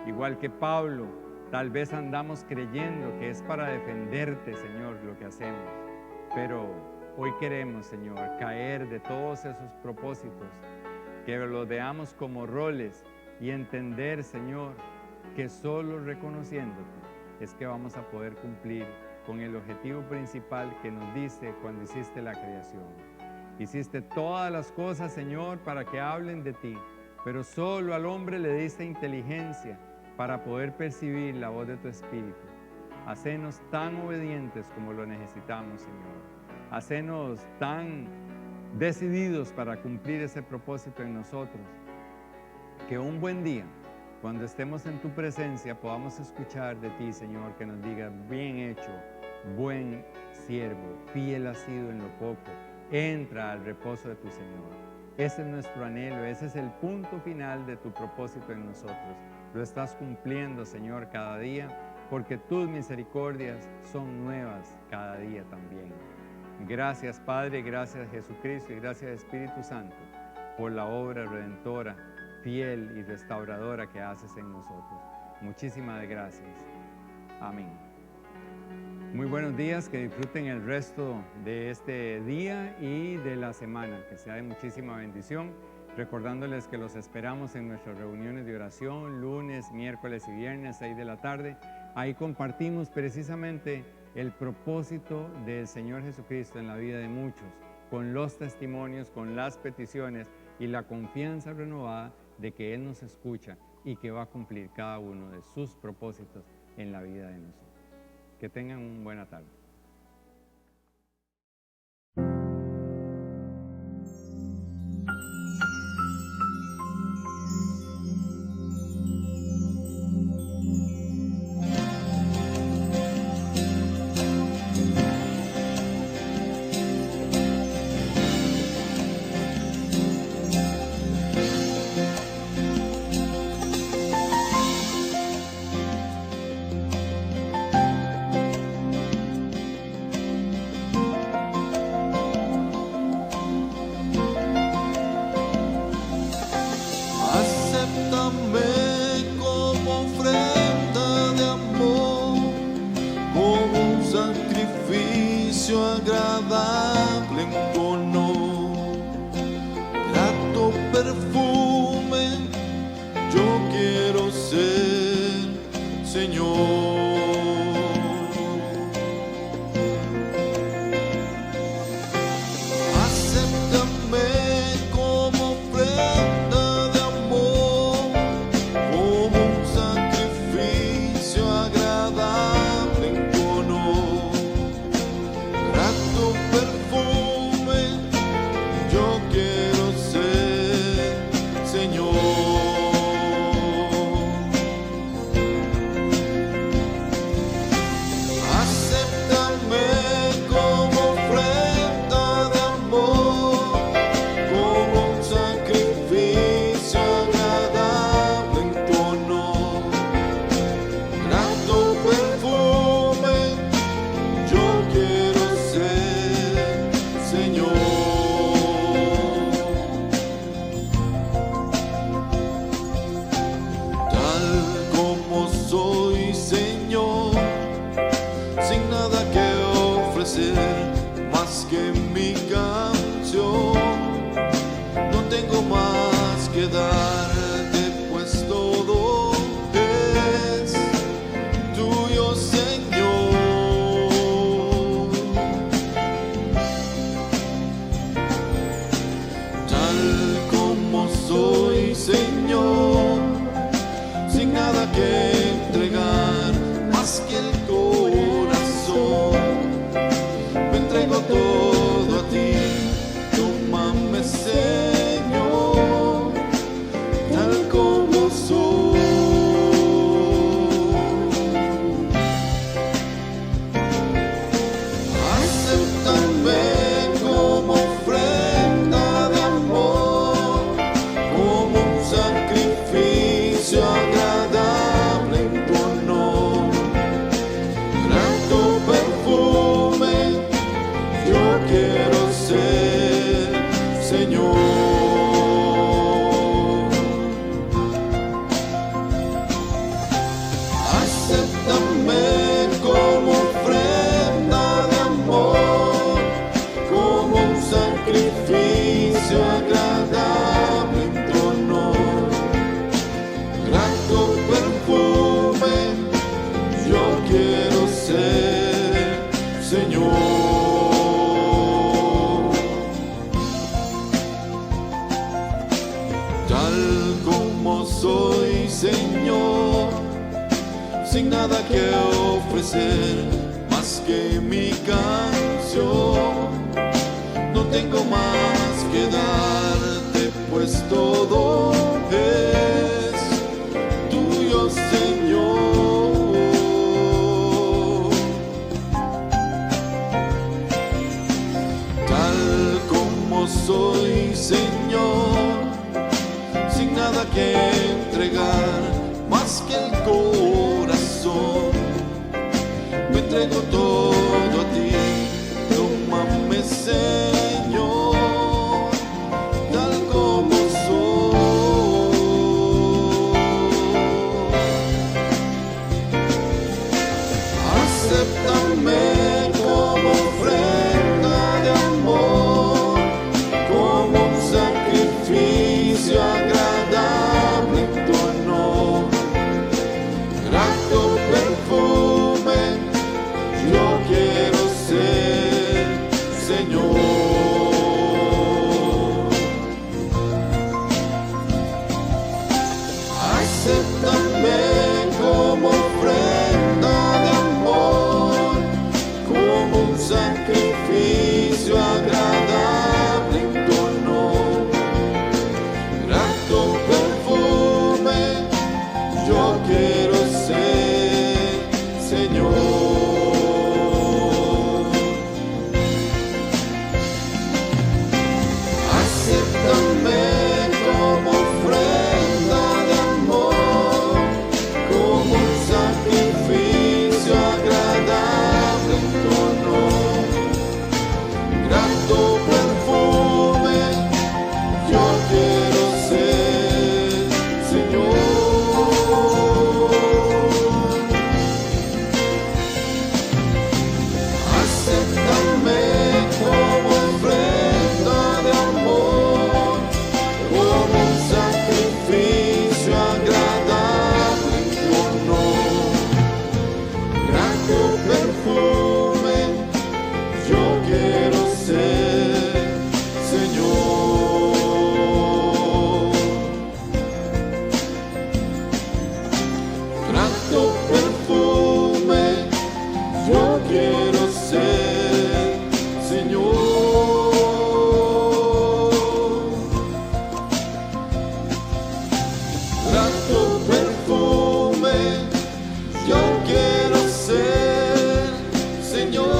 Igual que Pablo, tal vez andamos creyendo que es para defenderte, Señor, lo que hacemos, pero hoy queremos, Señor, caer de todos esos propósitos, que los veamos como roles y entender, Señor, que solo reconociéndote es que vamos a poder cumplir con el objetivo principal que nos diste cuando hiciste la creación. Hiciste todas las cosas, Señor, para que hablen de ti, pero solo al hombre le diste inteligencia para poder percibir la voz de tu Espíritu. Hacenos tan obedientes como lo necesitamos, Señor. Hacenos tan decididos para cumplir ese propósito en nosotros, que un buen día, cuando estemos en tu presencia, podamos escuchar de ti, Señor, que nos diga: bien hecho, buen siervo, fiel has sido en lo poco, entra al reposo de tu Señor. Ese es nuestro anhelo, ese es el punto final de tu propósito en nosotros. Lo estás cumpliendo, Señor, cada día, porque tus misericordias son nuevas cada día también. Gracias, Padre, gracias, Jesucristo, y gracias, Espíritu Santo, por la obra redentora, fiel y restauradora que haces en nosotros. Muchísimas gracias. Amén. Muy buenos días, que disfruten el resto de este día y de la semana, que sea de muchísima bendición. Recordándoles que los esperamos en nuestras reuniones de oración, lunes, miércoles y viernes, 6 de la tarde. Ahí compartimos precisamente el propósito del Señor Jesucristo en la vida de muchos, con los testimonios, con las peticiones y la confianza renovada de que Él nos escucha y que va a cumplir cada uno de sus propósitos en la vida de nosotros. Que tengan una buena tarde. Agradable en tu honor, grato perfume, yo quiero ser, Señor. Acéptame como ofrenda de amor, como un sacrificio agradable en tu honor. Grato perfume, yo quiero ser, Señor. Acéptame como ofrenda de amor, como un sacrificio agradable en tu honor. Grato perfume, yo quiero ser, Señor. Tal como soy, Señor, sin nada que ofrecer más que mi canción. No tengo más que darte, pues todo es tuyo, Señor. Tal como soy, Señor, sin nada que entregar más que el corazón. Me entrego todo a ti, tómame. ser más que mi canción. No tengo más que darte, pues todo es tuyo, Señor. Tal como soy, Señor, sin nada que entregar más que el corazón, me entrego todo a ti. Tómame, Señor, tal como soy. Acéptame como ofrenda de amor, como un sacrificio agradable en tu honor. Grato perfume yo quiero ser, Señor. Acéptame como ofrenda de amor, como un sacrificio agradable en tu honor. Grato perfume yo quiero ser, Señor. Acéptame como ofrenda de amor, como un sacrificio agradable en tu honor. Grato perfume yo quiero ser, Señor. Acéptame como ofrenda de amor, como un sacrificio agradable en tu honor. Grato perfume yo quiero ser, Señor. Grato perfume yo quiero ser, Señor. Grato perfume yo quiero ser, Señor.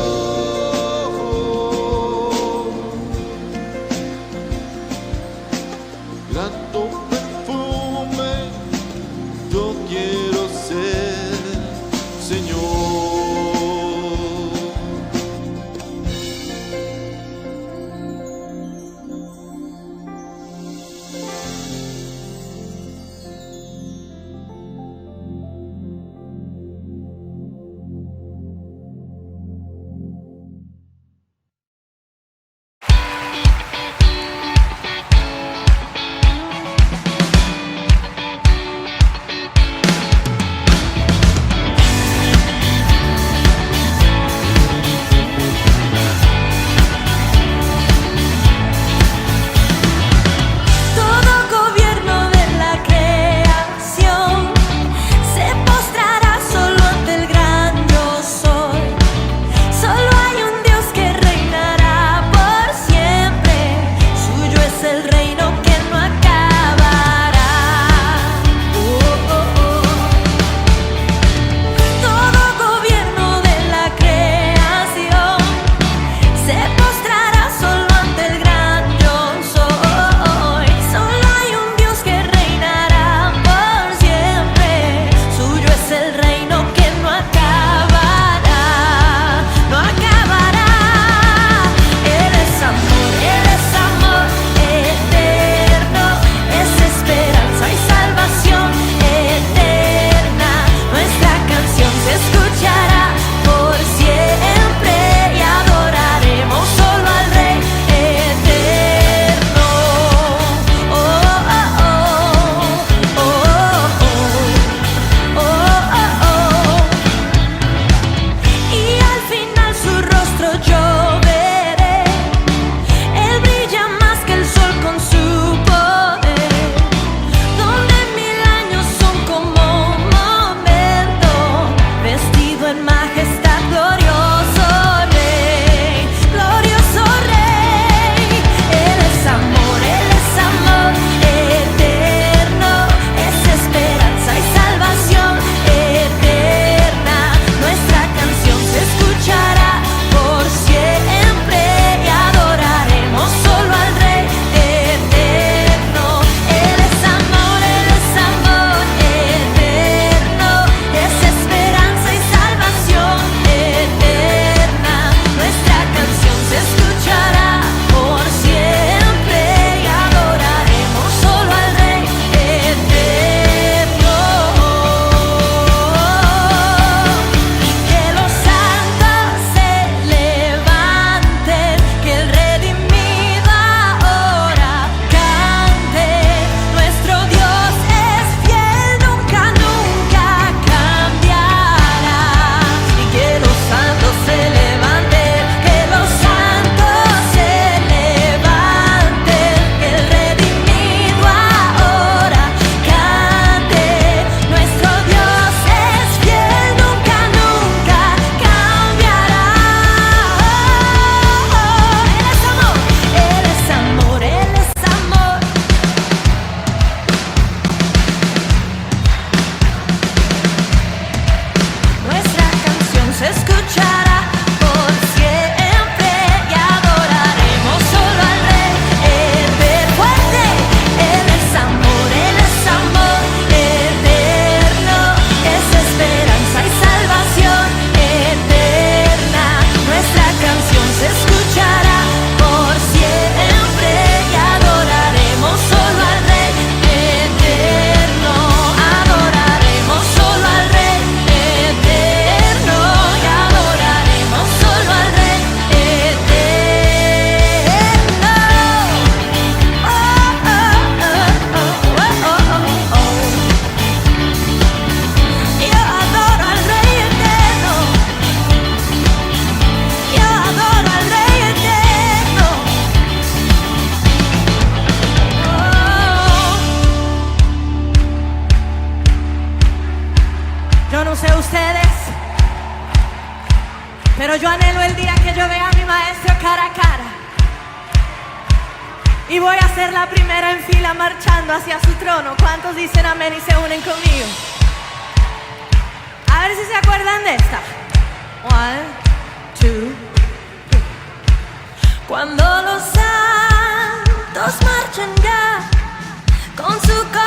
Y voy a ser la primera en fila marchando hacia su trono. ¿Cuántos dicen amén y se unen conmigo? A ver si se acuerdan de esta. 1, 2, 3. Cuando los santos marchan ya con su corazón